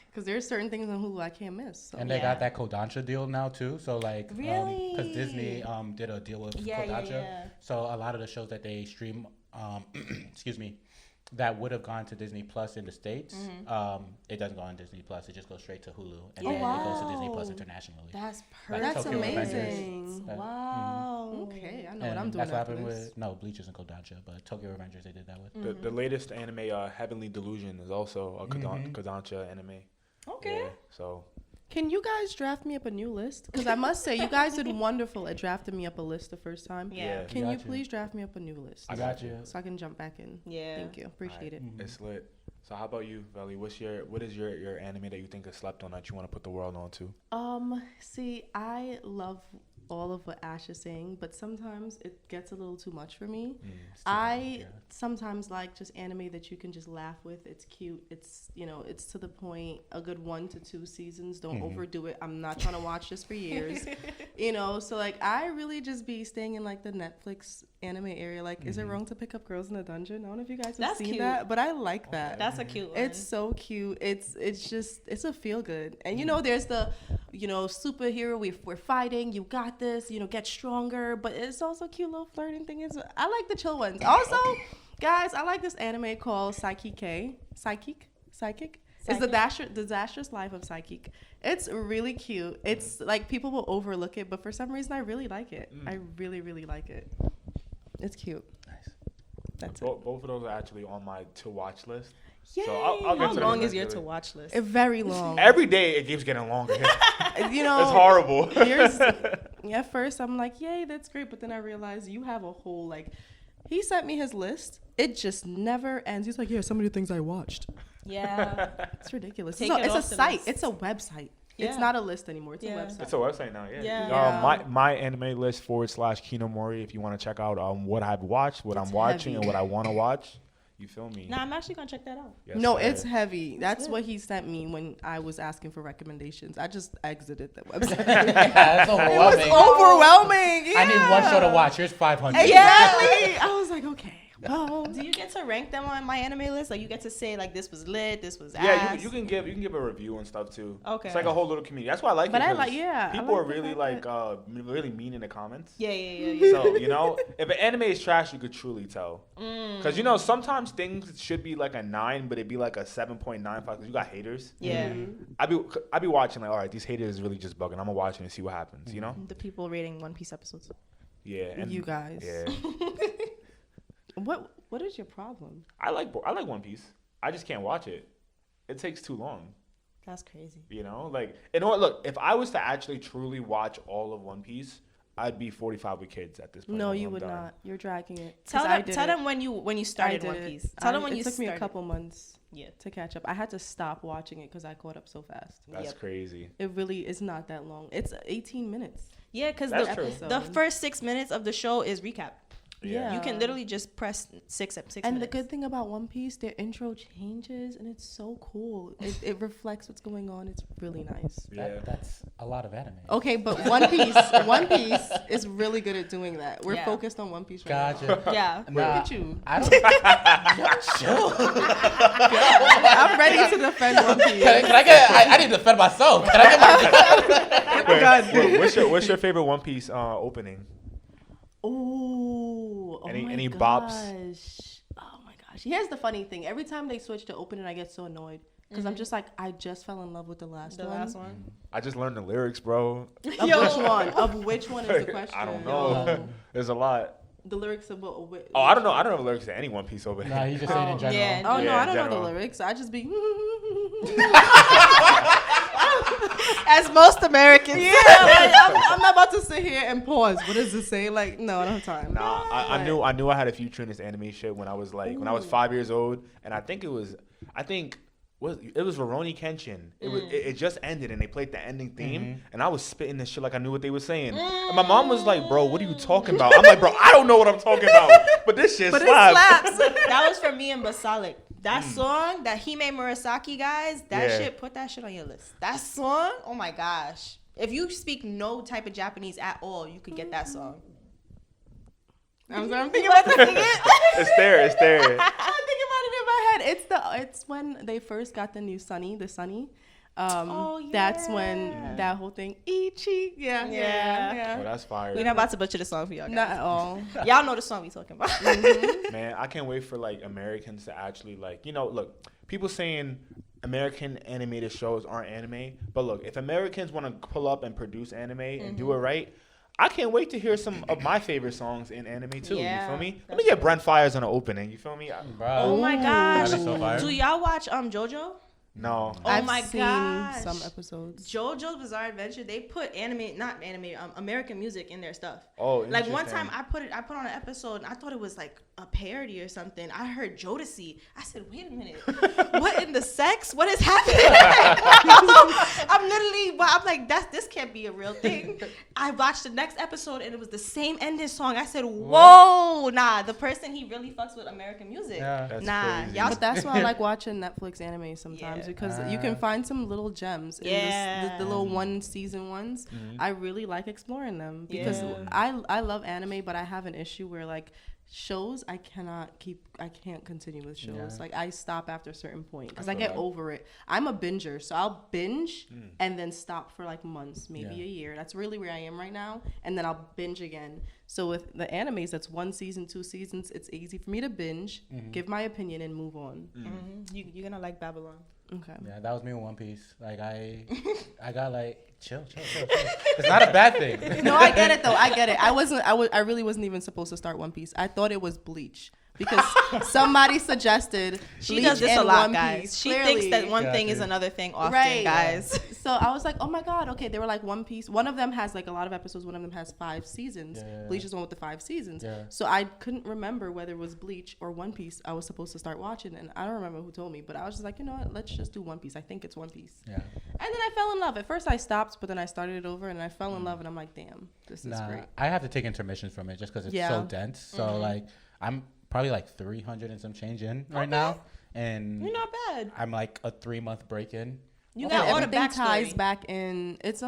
Because there's certain things on Hulu I can't miss. So. And they Yeah. got that Kodansha deal now too. So like, Really? because Disney did a deal with Kodansha. Yeah. So a lot of the shows that they stream, excuse me, that would have gone to Disney Plus in the States, it doesn't go on Disney Plus. It just goes straight to Hulu, and then it goes to Disney Plus wow. internationally. That's Like That's Tokyo Revengers. amazing. Wow. Okay, I know And what I'm doing that's what after happened this. with Bleach isn't Kodansha, but Tokyo Revengers they did that with. The latest anime, Heavenly Delusion, is also a Kodansha anime. Okay. Yeah, so Can you guys draft me up a new list? Because I must say, you guys did wonderful at drafting me up a list the first time. Yeah. Can you Got you. please draft me up a new list? I got you. So I can jump back in. Yeah. Thank you. Appreciate it. it's lit. So how about you, Velly? What is your anime that you think is slept on that you want to put the world on to? See, I love all of what Ash is saying, but sometimes it gets a little too much for me. I sometimes like just anime that you can just laugh with. It's cute. It's, it's to the point. A good 1 to 2 seasons. Don't overdo it. I'm not trying to watch this for years. So like I really just be staying in like the Netflix anime area. Like, is it wrong to pick up Girls in a Dungeon? I don't know if you guys have seen that, but I like that. That's a cute one. It's so cute. It's a feel good. And there's the superhero, we're fighting, you got this, get stronger, but it's also a cute little flirting thing. I like the chill ones. Also, guys, I like this anime called Psychic. It's the disastrous life of Psychic. It's really cute. It's like people will overlook it, but for some reason I really like it. I really, really like it. It's cute. Nice. That's Both of those are actually on my to watch list. Yay! So I'll get How to long them is your eventually. to watch list? It's very long. Every day it keeps getting longer. It's horrible. At first I'm like, yay, that's great, but then I realized you have a whole like. He sent me his list. It just never ends. He's like, yeah, some of the things I watched. Yeah. It's ridiculous. Take It's it a off the site. list. It's a website. Yeah. It's not a list anymore. It's a Yeah. website. It's a website now, Yeah. My anime list /Kinomori if you want to check out what I've watched, what I'm watching, heavy. and what I want to watch. You feel me? Nah, I'm actually gonna check that out. Yes, No, sir. it's heavy. That's good. what he sent me when I was asking for recommendations. I just exited the website. That's It was overwhelming. overwhelming. I need one yeah. show to watch. Here's 500. Exactly. I was like, okay. Well, Do you get to rank them on my anime list? Like you get to say like this was lit, this was Yeah, ass. you can give a review and stuff too. Okay. It's like a whole little community. That's why I like But it. I 'cause like- yeah, I People like are really that. really mean in the comments. Yeah. So if an anime is trash, you could truly tell. Because sometimes things should be like a 9, but it'd be like a 7.95 because you got haters. Yeah. I be watching like, all right, these haters is really just bugging. I'm gonna watch it and see what happens. The people rating One Piece episodes. Yeah. And you guys. Yeah. What is your problem? I like One Piece. I just can't watch it. It takes too long. That's crazy. Like, look, if I was to actually truly watch all of One Piece, I'd be 45 with kids at this point. No, I'm you would done. not. You're dragging it. Tell 'Cause I them, did tell it. them when you started I One did it. Piece. Tell them when it you took me started. a couple months Yeah. to catch up. I had to stop watching it because I caught up so fast. That's crazy. It really is not that long. It's 18 minutes. Yeah, because That's true. the first 6 minutes of the show is recap. Yeah. You can literally just press six And minutes. the good thing about One Piece, their intro changes, and it's so cool. It reflects what's going on. It's really nice. That's a lot of anime. Okay, but One Piece is really good at doing that. We're Yeah. focused on One Piece right now. Gotcha. Yeah. Look at you. I don't. Yo, chill. I'm ready to defend One Piece. Can I get? I need to defend myself. Can I get my? What's your favorite One Piece opening? Ooh. Any my bops? gosh. Oh my gosh. Here's the funny thing. Every time they switch to opening, I get so annoyed. Because I'm just like, I just fell in love with the last one. I just learned the lyrics, bro. Of which one? Of which one is the question? I don't know. There's a lot. The lyrics of what? Oh, I don't know. I don't know the lyrics to any One Piece opening. Nah, he's just saying in general. Yeah. Oh, no, Yeah, I don't know general. the lyrics. I just be. As most Americans. Yeah, like, I'm not about to sit here and pause. What does it say? Like, no, I don't have time. Nah, I knew I had a future in this anime shit when I was 5 years old, and I think it was Rurouni Kenshin. It just ended, and they played the ending theme, and I was spitting this shit like I knew what they were saying. And my mom was like, "Bro, what are you talking about?" I'm like, "Bro, I don't know what I'm talking about, but this shit But slaps." it slaps. That was for me and Basalik. That song, that Hime Murasaki guys, Yeah. shit, put that shit on your list. That song, oh my gosh. If you speak no type of Japanese at all, you could get that song. I'm thinking about to sing it. It's there. I'm thinking about it in my head. It's when they first got the new Sunny, the Sunny. That's when that whole thing. Ichi. Yeah. Oh, that's fire. We're not about to butcher the song for y'all guys. Not at all. Y'all know the song we talking about. Man, I can't wait for like Americans to actually look, people saying American animated shows aren't anime, but look, if Americans want to pull up and produce anime and do it right, I can't wait to hear some of my favorite songs in anime too. Yeah, you feel me? Let me get Brent Fires on the opening. You feel me? Bro. Oh my gosh. That'd be so fire. Do y'all watch JoJo? No. Oh I've my seen gosh. some episodes. JoJo's Bizarre Adventure, they put American music in their stuff. Oh, like one interesting. time I put on an episode and I thought it was like a parody or something. I heard Jodeci. I said, wait a minute, what in the sex? What is happening? I'm like, this can't be a real thing. I watched the next episode and it was the same ending song. I said, whoa, nah, the person he really fucks with American music. Yeah. That's Nah, crazy. y'all. But that's why I like watching Netflix anime sometimes Yeah. because you can find some little gems in the little one season ones. I really like exploring them because I love anime, but I have an issue where like shows I can't continue with shows. Yeah. Like I stop after a certain point because I get over it. I'm a binger, so I'll binge and then stop for like months, maybe a year. That's really where I am right now, and then I'll binge again. So with the animes, that's 1 season, 2 seasons. It's easy for me to binge, give my opinion, and move on. You're gonna like Babylon. Okay. Yeah, that was me with One Piece. Like I got like chill. It's not a bad thing. No, I get it though. I get it. I really wasn't even supposed to start One Piece. I thought it was Bleach because somebody suggested She Bleach does this and a lot, One guys. Piece. She Clearly. thinks that one Got thing is you. another thing often, Right. guys. So I was like, oh my god, okay. They were like One Piece. One of them has like a lot of episodes. One of them has 5 seasons. Yeah. Bleach is the one with the 5 seasons. Yeah. So I couldn't remember whether it was Bleach or One Piece I was supposed to start watching, and I don't remember who told me, but I was just like, you know what? Let's just do One Piece. I think it's One Piece. Yeah. And then I fell in love. At first I stopped, but then I started it over, and I fell in love, and I'm like, damn, this is great. I have to take intermissions from it just because it's so dense. So like I'm probably like 300 and some change in right now, and You're not bad. I'm like a 3-month break in. You Okay, got all the everything ties backstory. back in. It's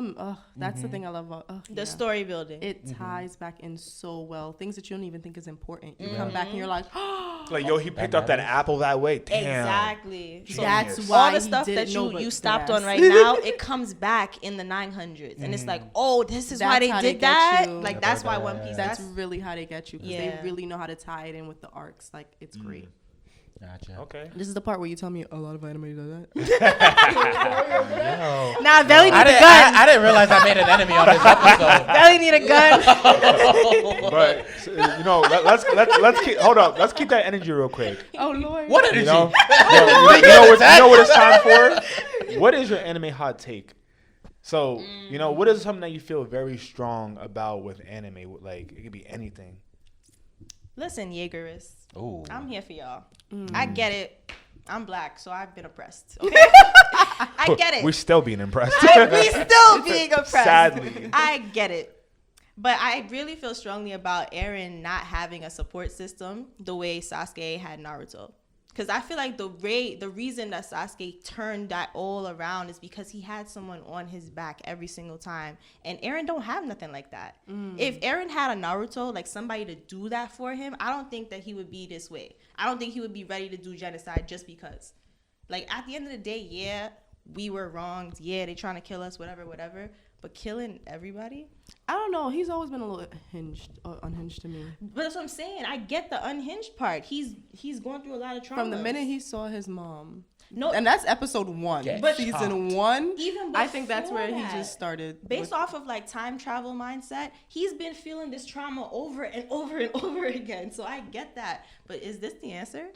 that's the thing I love about The story building. It ties back in so well. Things that you don't even think is important. You come back and you're like, Like, yo, he picked up that apple that way. Damn. Exactly. So that's Genius. why all the he stuff didn't that know but you stopped deadass. on right now, it comes back in the 900s, and it's like, oh, this is why That's they how did they get that. you. Like that's why One Piece. that's really how they get you because Yeah. they really know how to tie it in with the arcs. Like it's great. Gotcha. Okay. This is the part where you tell me a lot of anime does that. Yo. Nah, Belly need I a didn't, gun. I didn't realize I made an enemy on this episode. Belly need a gun. But you know, let's keep hold up. Let's keep that energy real quick. Oh Lord. What energy? You know, you know what it's time for? What is your anime hot take? So, you know, what is something that you feel very strong about with anime? Like, it could be anything. Listen, Jaegerists, Ooh. I'm here for y'all. I get it. I'm black, so I've been oppressed. Okay, I get it. We're still being impressed. We still being oppressed. Sadly. I get it. But I really feel strongly about Eren not having a support system the way Sasuke had Naruto. Because I feel like the reason that Sasuke turned that all around is because he had someone on his back every single time. And Eren don't have nothing like that. If Eren had a Naruto, like somebody to do that for him, I don't think that he would be this way. I don't think he would be ready to do genocide just because. Like, at the end of the day, yeah, we were wronged. Yeah, they trying to kill us, whatever. But killing everybody? I don't know. He's always been a little unhinged to me. But that's what I'm saying. I get the unhinged part. He's going through a lot of trauma. From the minute he saw his mom. No, And that's episode 1. Get But chopped. season 1, even I think that's where before he that, just started. based with- off of like time travel mindset, he's been feeling this trauma over and over and over again. So I get that. But is this the answer?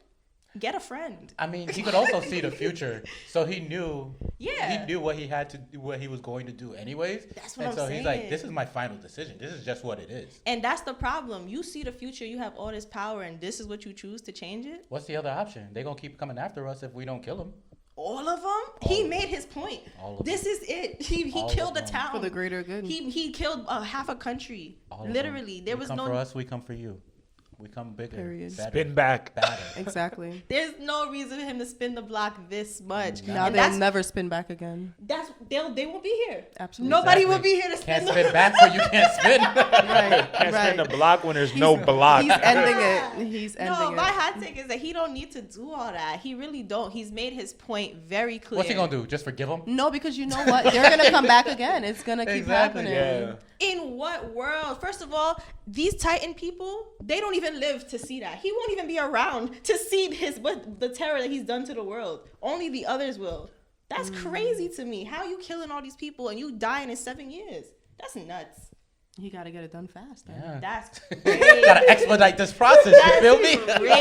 Get a friend. I mean, he could also see the future, so he knew. Yeah. He knew what he had to do, what he was going to do, anyways. That's what and I'm so saying. he's like, "This is my final decision. This is just what it is." And that's the problem. You see the future, you have all this power, and this is what you choose to change it? What's the other option? They're gonna keep coming after us if we don't kill him. All of them? He made his point. All of This is it. He All killed of a them. town. For the greater good. He killed half a country. All of them. Literally. There You was come no for us, we come for you. We come bigger, Period. better, Spin back. badder. Exactly. There's no reason for him to spin the block this much. Now And they'll that's never spin back again. they won't be here. Absolutely. Nobody Exactly. will be here to spin Can't the spin back where you can't spin. Right. Can't right. spin the block when there's no block. He's ending it. He's ending No, it. my hot take is that he don't need to do all that. He really don't. He's made his point very clear. What's he gonna do? Just forgive him? No, because you know what? They're gonna come back again. It's gonna keep Exactly. happening. Yeah. In what world? First of all, these Titan people, they don't even live to see that. He won't even be around to see the terror that he's done to the world. Only the others will. That's crazy to me. How you killing all these people and you dying in 7 years? That's nuts. He got to get it done fast. Yeah. That's Gotta expedite this process. You feel me?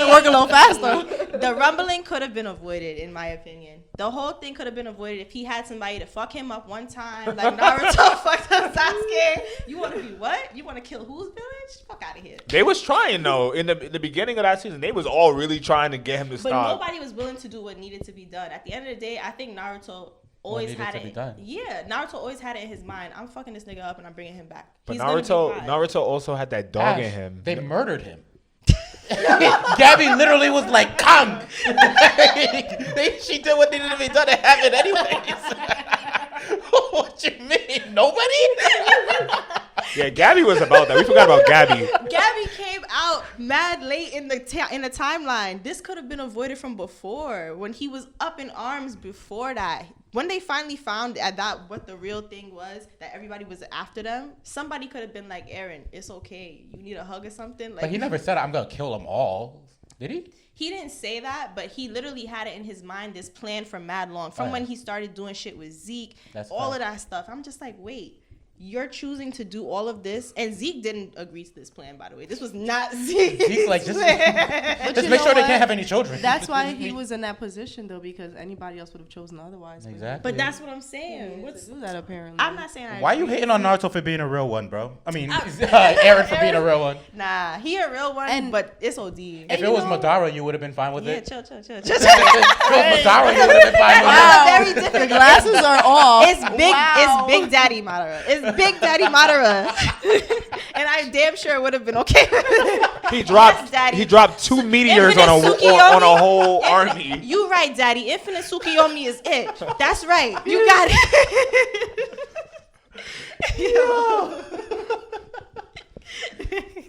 Work a little faster. The rumbling could have been avoided, in my opinion. The whole thing could have been avoided if he had somebody to fuck him up one time, like Naruto fucked up Sasuke. You want to be what? You want to kill whose village? Fuck out of here. They was trying though in the beginning of that season. They was all really trying to get him to But stop. nobody was willing to do what needed to be done. At the end of the day, I think Naruto always needed had to be done. Yeah, Naruto always had it in his mind. I'm fucking this nigga up and I'm bringing him back. But He's gonna be fine. Naruto also had that dog in Ash, him. They murdered him. Gabby literally was like, "Come." She did what needed to be done to have it anyways. What you mean? Nobody? Yeah, Gabby was about that. We forgot about Gabby. Gabby came out mad late in the timeline. This could have been avoided from before, when he was up in arms before that. When they finally found that what the real thing was, that everybody was after them, somebody could have been like, Eren, it's okay. You need a hug or something. Like, But he never said, "I'm gonna kill them all." Did he? He didn't say that, but he literally had it in his mind, this plan for mad long. From when he started doing shit with Zeke, all of that stuff. I'm just like, wait. You're choosing to do all of this, and Zeke didn't agree to this plan. By the way, this was not Zeke. Zeke's like, just make sure they can't have any children. That's why he was in that position, though, because anybody else would have chosen otherwise. Exactly. But that's what I'm saying. What's that apparently? I'm not saying. Why are you hating on Naruto for being a real one, bro? I mean, Eren for being a real one. Nah, he a real one, but it's OD. If it was Madara, you would have been fine with it. Chill. If it was Madara, you would have been fine with it. Wow, very different. The glasses are off. It's big. It's Big Daddy Madara. It's Big Daddy Madara. And I'm damn sure it would have been okay. He dropped. Daddy. He dropped 2 meteors Infinite on a Tsukiyomi. whole army. You right, Daddy. Infinite Tsukiyomi is it. That's right. You got it.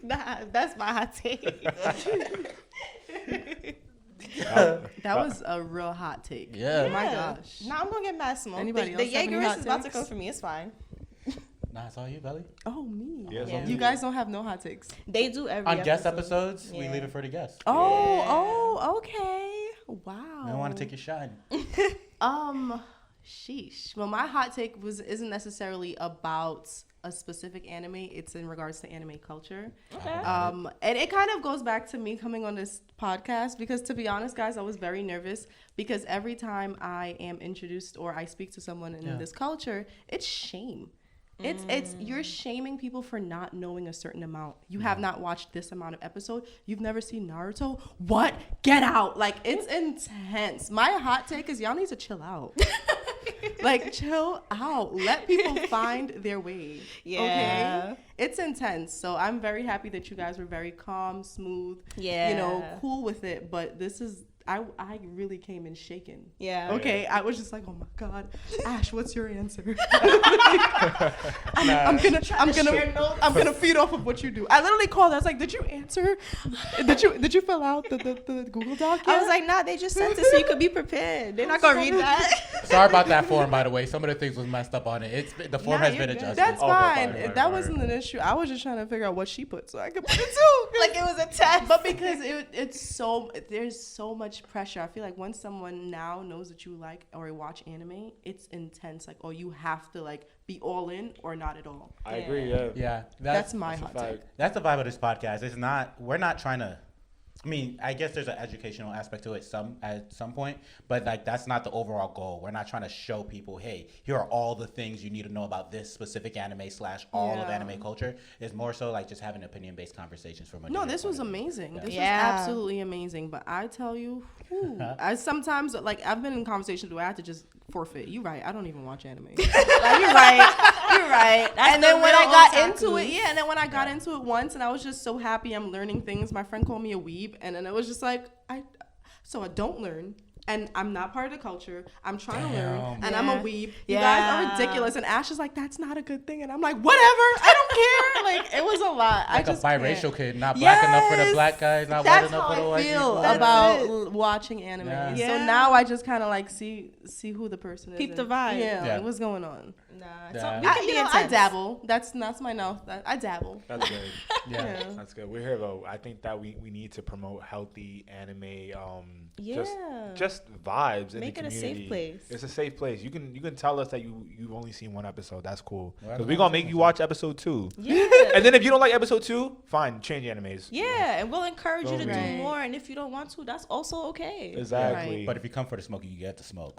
Nah, that's my hot take. That was a real hot take. Yeah. Oh my gosh. Nah, I'm gonna get mad smoke. Anybody The else have any Jaegerist hot is about to takes? come for me. It's fine. Nah, it's all you, Belly. Oh, me. Yeah, Yeah. You guys don't have no hot takes. They do every On guest episode. episodes, we Yeah. leave it for the guests. Oh, okay. Wow. I don't want to take your shine. Sheesh. Well, my hot take isn't necessarily about a specific anime. It's in regards to anime culture. Okay. And it kind of goes back to me coming on this podcast because, to be honest, guys, I was very nervous because every time I am introduced or I speak to someone in this culture, it's shame. It's you're shaming people for not knowing a certain amount. You have not watched this amount of episode. You've never seen Naruto. What? Get out! Like, it's intense. My hot take is y'all need to chill out. Like, chill out. Let people find their way. Yeah. Okay? It's intense. So I'm very happy that you guys were very calm, smooth. Yeah. You know, cool with it. But this is. I really came in shaken. Yeah. Okay, I was just like, oh my God, Ash, what's your answer? I'm gonna feed off of what you do. I literally called. I was like, did you answer? Did you fill out the Google Doc yet? I was like, nah, they just sent it so you could be prepared. They're not gonna read that. Sorry about that form, by the way. Some of the things was messed up on it. The form has been adjusted. That's Okay, fine. fine, That fine. wasn't an issue. I was just trying to figure out what she put so I could put it too. Like it was a test. But because there's so much pressure. I feel like once someone now knows that you like or watch anime, it's intense. Like, oh, you have to like be all in or not at all. I agree. Yeah. Yeah, That's my that's a hot fact. take. That's the vibe of this podcast. We're not trying to. I mean, I guess there's an educational aspect to it at some point, but like that's not the overall goal. We're not trying to show people, hey, here are all the things you need to know about this specific anime / all of anime culture. It's more so like just having opinion-based conversations from a No, different this point was of view. amazing. Yeah. This was Yeah. absolutely amazing. But I tell you, I sometimes like I've been in conversations where I have to just forfeit. You right. I don't even watch anime. Like, you're right. You're right. That's and the then when I real got otaku. into it, and then when I got into it once, and I was just so happy I'm learning things. My friend called me a weeb, and then it was just like I don't learn. And I'm not part of the culture. I'm trying to learn, and I'm a weeb. You guys are ridiculous. And Ash is like, that's not a good thing. And I'm like, whatever. I don't care. Like, it was a lot. Like I just a biracial can't. kid, not black enough for the Yes! black guys, not That's white enough how for the I white feel people. about watching anime. Yeah. So Yeah. now I just kind of like see who the person is. Peep the and- vibe. Yeah, Yeah. like, what's going on? Nah, Yeah. you can be I intense. dabble. That's my no. I dabble. That's good. Yeah. Yeah. That's good. We're here though. I think that we need to promote healthy anime just vibes in the Make it a community. safe place. It's a safe place. You can tell us that you've only seen one episode. That's cool. Right, Because we're gonna make you watch episode 2. Yeah. And then if you don't like episode 2, fine, change animes. Yeah, and we'll encourage you to do Right. more. And if you don't want to, that's also okay. Exactly. Right. But if you come for the smoke, you get to smoke.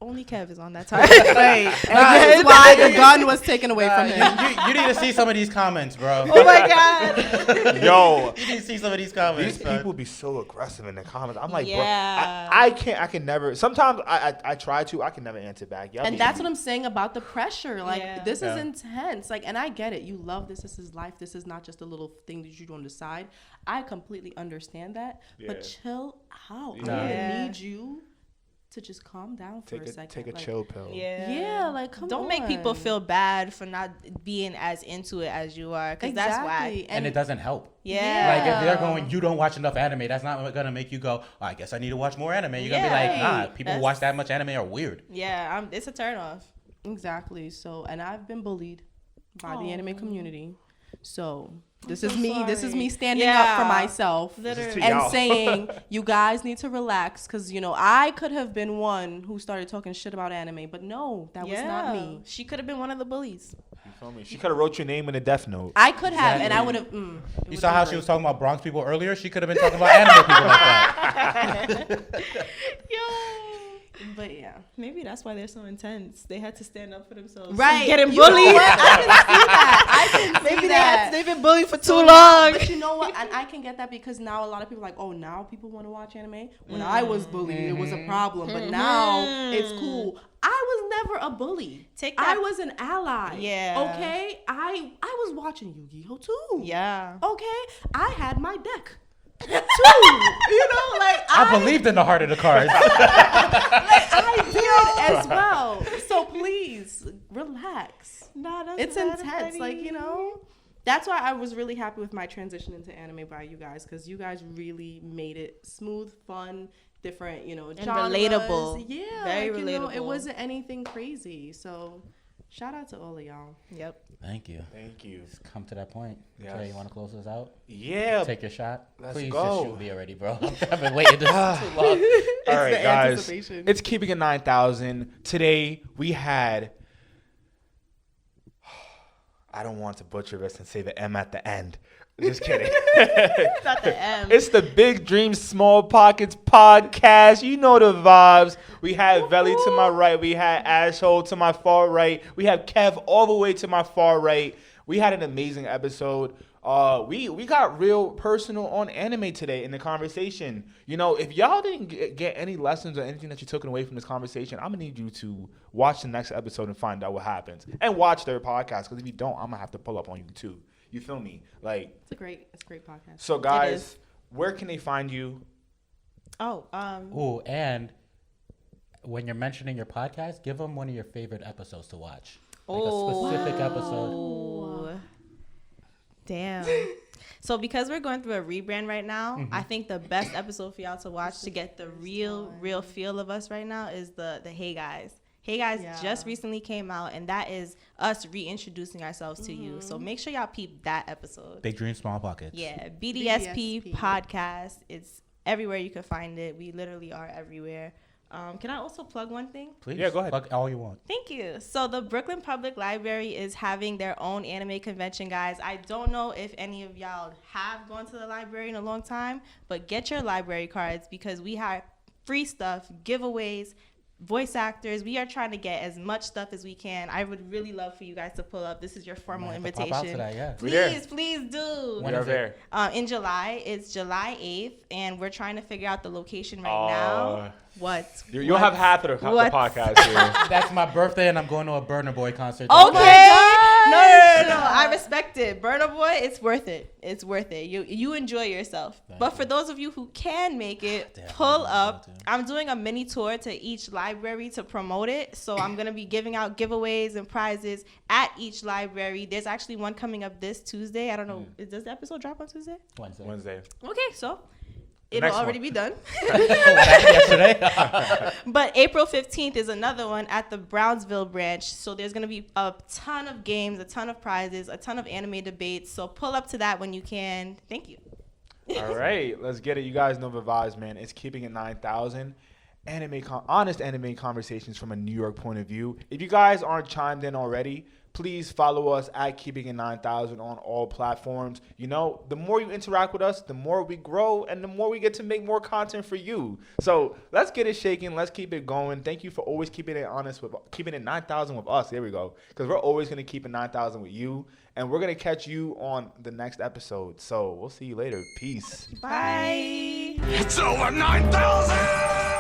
Only Kev is on that time. Right. And this is why the gun was taken away from him. You need to see some of these comments, bro. Oh my God. Yo, You need to see some of these comments. these son. people be so aggressive in the comments. I'm like, Yeah. bro, I can never. Sometimes I try to. I can never answer back. Y'all And be- that's what I'm saying about the pressure. Like, Yeah. this Yeah. is intense. Like, and I get it. You love this. This is life. This is not just a little thing that you don't decide. I completely understand that. But Yeah. chill out. Nah. I Yeah. need you to just calm down for a second. take a Like, chill pill. Yeah, like, come Don't make people on. feel bad for not being as into it as you are, because that's why. Exactly. And it doesn't help. Yeah. Like if they're going, you don't watch enough anime, that's not gonna make you go, oh, I guess I need to watch more anime. You're gonna be like, nah, people who watch that much anime are weird. Yeah, it's a turn off. Exactly. So, and I've been bullied by the anime community. So this is so me. This is sorry. me standing up for Yeah. myself Literally. and y'all. saying you guys need to relax, because I could have been one who started talking shit about anime, but no, that was not me. She could have been one of the bullies. You feel me? She could have wrote your name in a death note. I could have, and I Exactly. would have. You saw how she was talking about Bronx people earlier? She could have been talking about anime people like that. But yeah. Maybe that's why they're so intense. They had to stand up for themselves. Right. Getting You know bullied. what? I can see that. I can see Maybe that. they've been bullied for too So long. But you know what? And I can get that, because now a lot of people are like, oh, now people want to watch anime. When I was bullied, it was a problem. But now it's cool. I was never a bully. Take I that- was an ally. Yeah. Okay? I was watching Yu-Gi-Oh! Too. Yeah. Okay? I had my deck. Too. Like I believed in the heart of the cards. I did as well. So please relax. No, that's It's not intense. funny. Like, that's why I was really happy with my transition into anime by you guys, because you guys really made it smooth, fun, different, genres. relatable. Yeah. Very it relatable. wasn't anything crazy. So shout out to all of y'all. Yep. Thank you. Thank you. It's come to that point. Yes. Okay, you want to close this out? Yeah. Take your shot. Let's Please go. just shoot me already, bro. I've been waiting this too long. All right, the guys. anticipation. It's Keeping It 9000. Today we had. I don't want to butcher this and say the M at the end. Just kidding. Not the M. It's the Big Dreams Small Pockets podcast. You know the vibes. We had Velly to my right. We had Ashhole to my far right. We have Kev all the way to my far right. We had an amazing episode. We got real personal on anime today in the conversation. If y'all didn't get any lessons or anything that you took away from this conversation, I'm gonna need you to watch the next episode and find out what happens, and watch their podcast, because if you don't, I'm gonna have to pull up on you too. You feel me? Like, It's a great podcast. so guys, is. where can they find you? Oh, Ooh, and when you're mentioning your podcast, give them one of your favorite episodes to watch. Like a specific episode. Oh, damn. So because we're going through a rebrand right now, I think the best episode for y'all to watch to get the real feel of us right now is the Hey Guys. Hey Guys just recently came out, and that is us reintroducing ourselves to you. So make sure y'all peep that episode. Big Dreams, Small Pockets. Yeah, BDSP podcast. It's everywhere you can find it. We literally are everywhere. Can I also plug one thing? Please. Yeah, go ahead. Plug all you want. Thank you. So the Brooklyn Public Library is having their own anime convention, guys. I don't know if any of y'all have gone to the library in a long time, but get your library cards, because we have free stuff, giveaways, voice actors. We are trying to get as much stuff as we can. I would really love for you guys to pull up. This is your formal Might have to invitation. pop out to that, yeah. We there. Please do. When We are is it? there. In July. It's July 8th, and we're trying to figure out the location right now. What? You'll have half of the What? podcast here. That's my birthday, and I'm going to a Burner Boy concert. Okay. No. I respect it. Burner Boy, it's worth it. It's worth it. You enjoy yourself. But for those of you who can make it, pull up. I'm doing a mini tour to each library to promote it. So I'm going to be giving out giveaways and prizes at each library. There's actually one coming up this Tuesday. I don't know. Does the episode drop on Tuesday? Wednesday. Okay, so it'll next already one. be done. What happened yesterday? But April 15th is another one at the Brownsville branch. So there's going to be a ton of games, a ton of prizes, a ton of anime debates. So pull up to that when you can. Thank you. All right, let's get it. You guys know the vibes, man. It's keeping it 9,000. Honest anime conversations from a New York point of view. If you guys aren't chimed in already, please follow us at Keeping It 9,000 on all platforms. You know, the more you interact with us, the more we grow and the more we get to make more content for you. So let's get it shaking. Let's keep it going. Thank you for always keeping it honest with keeping it 9,000 with us. There we go. Because we're always going to keep it 9,000 with you. And we're going to catch you on the next episode. So we'll see you later. Peace. Bye. It's over 9,000!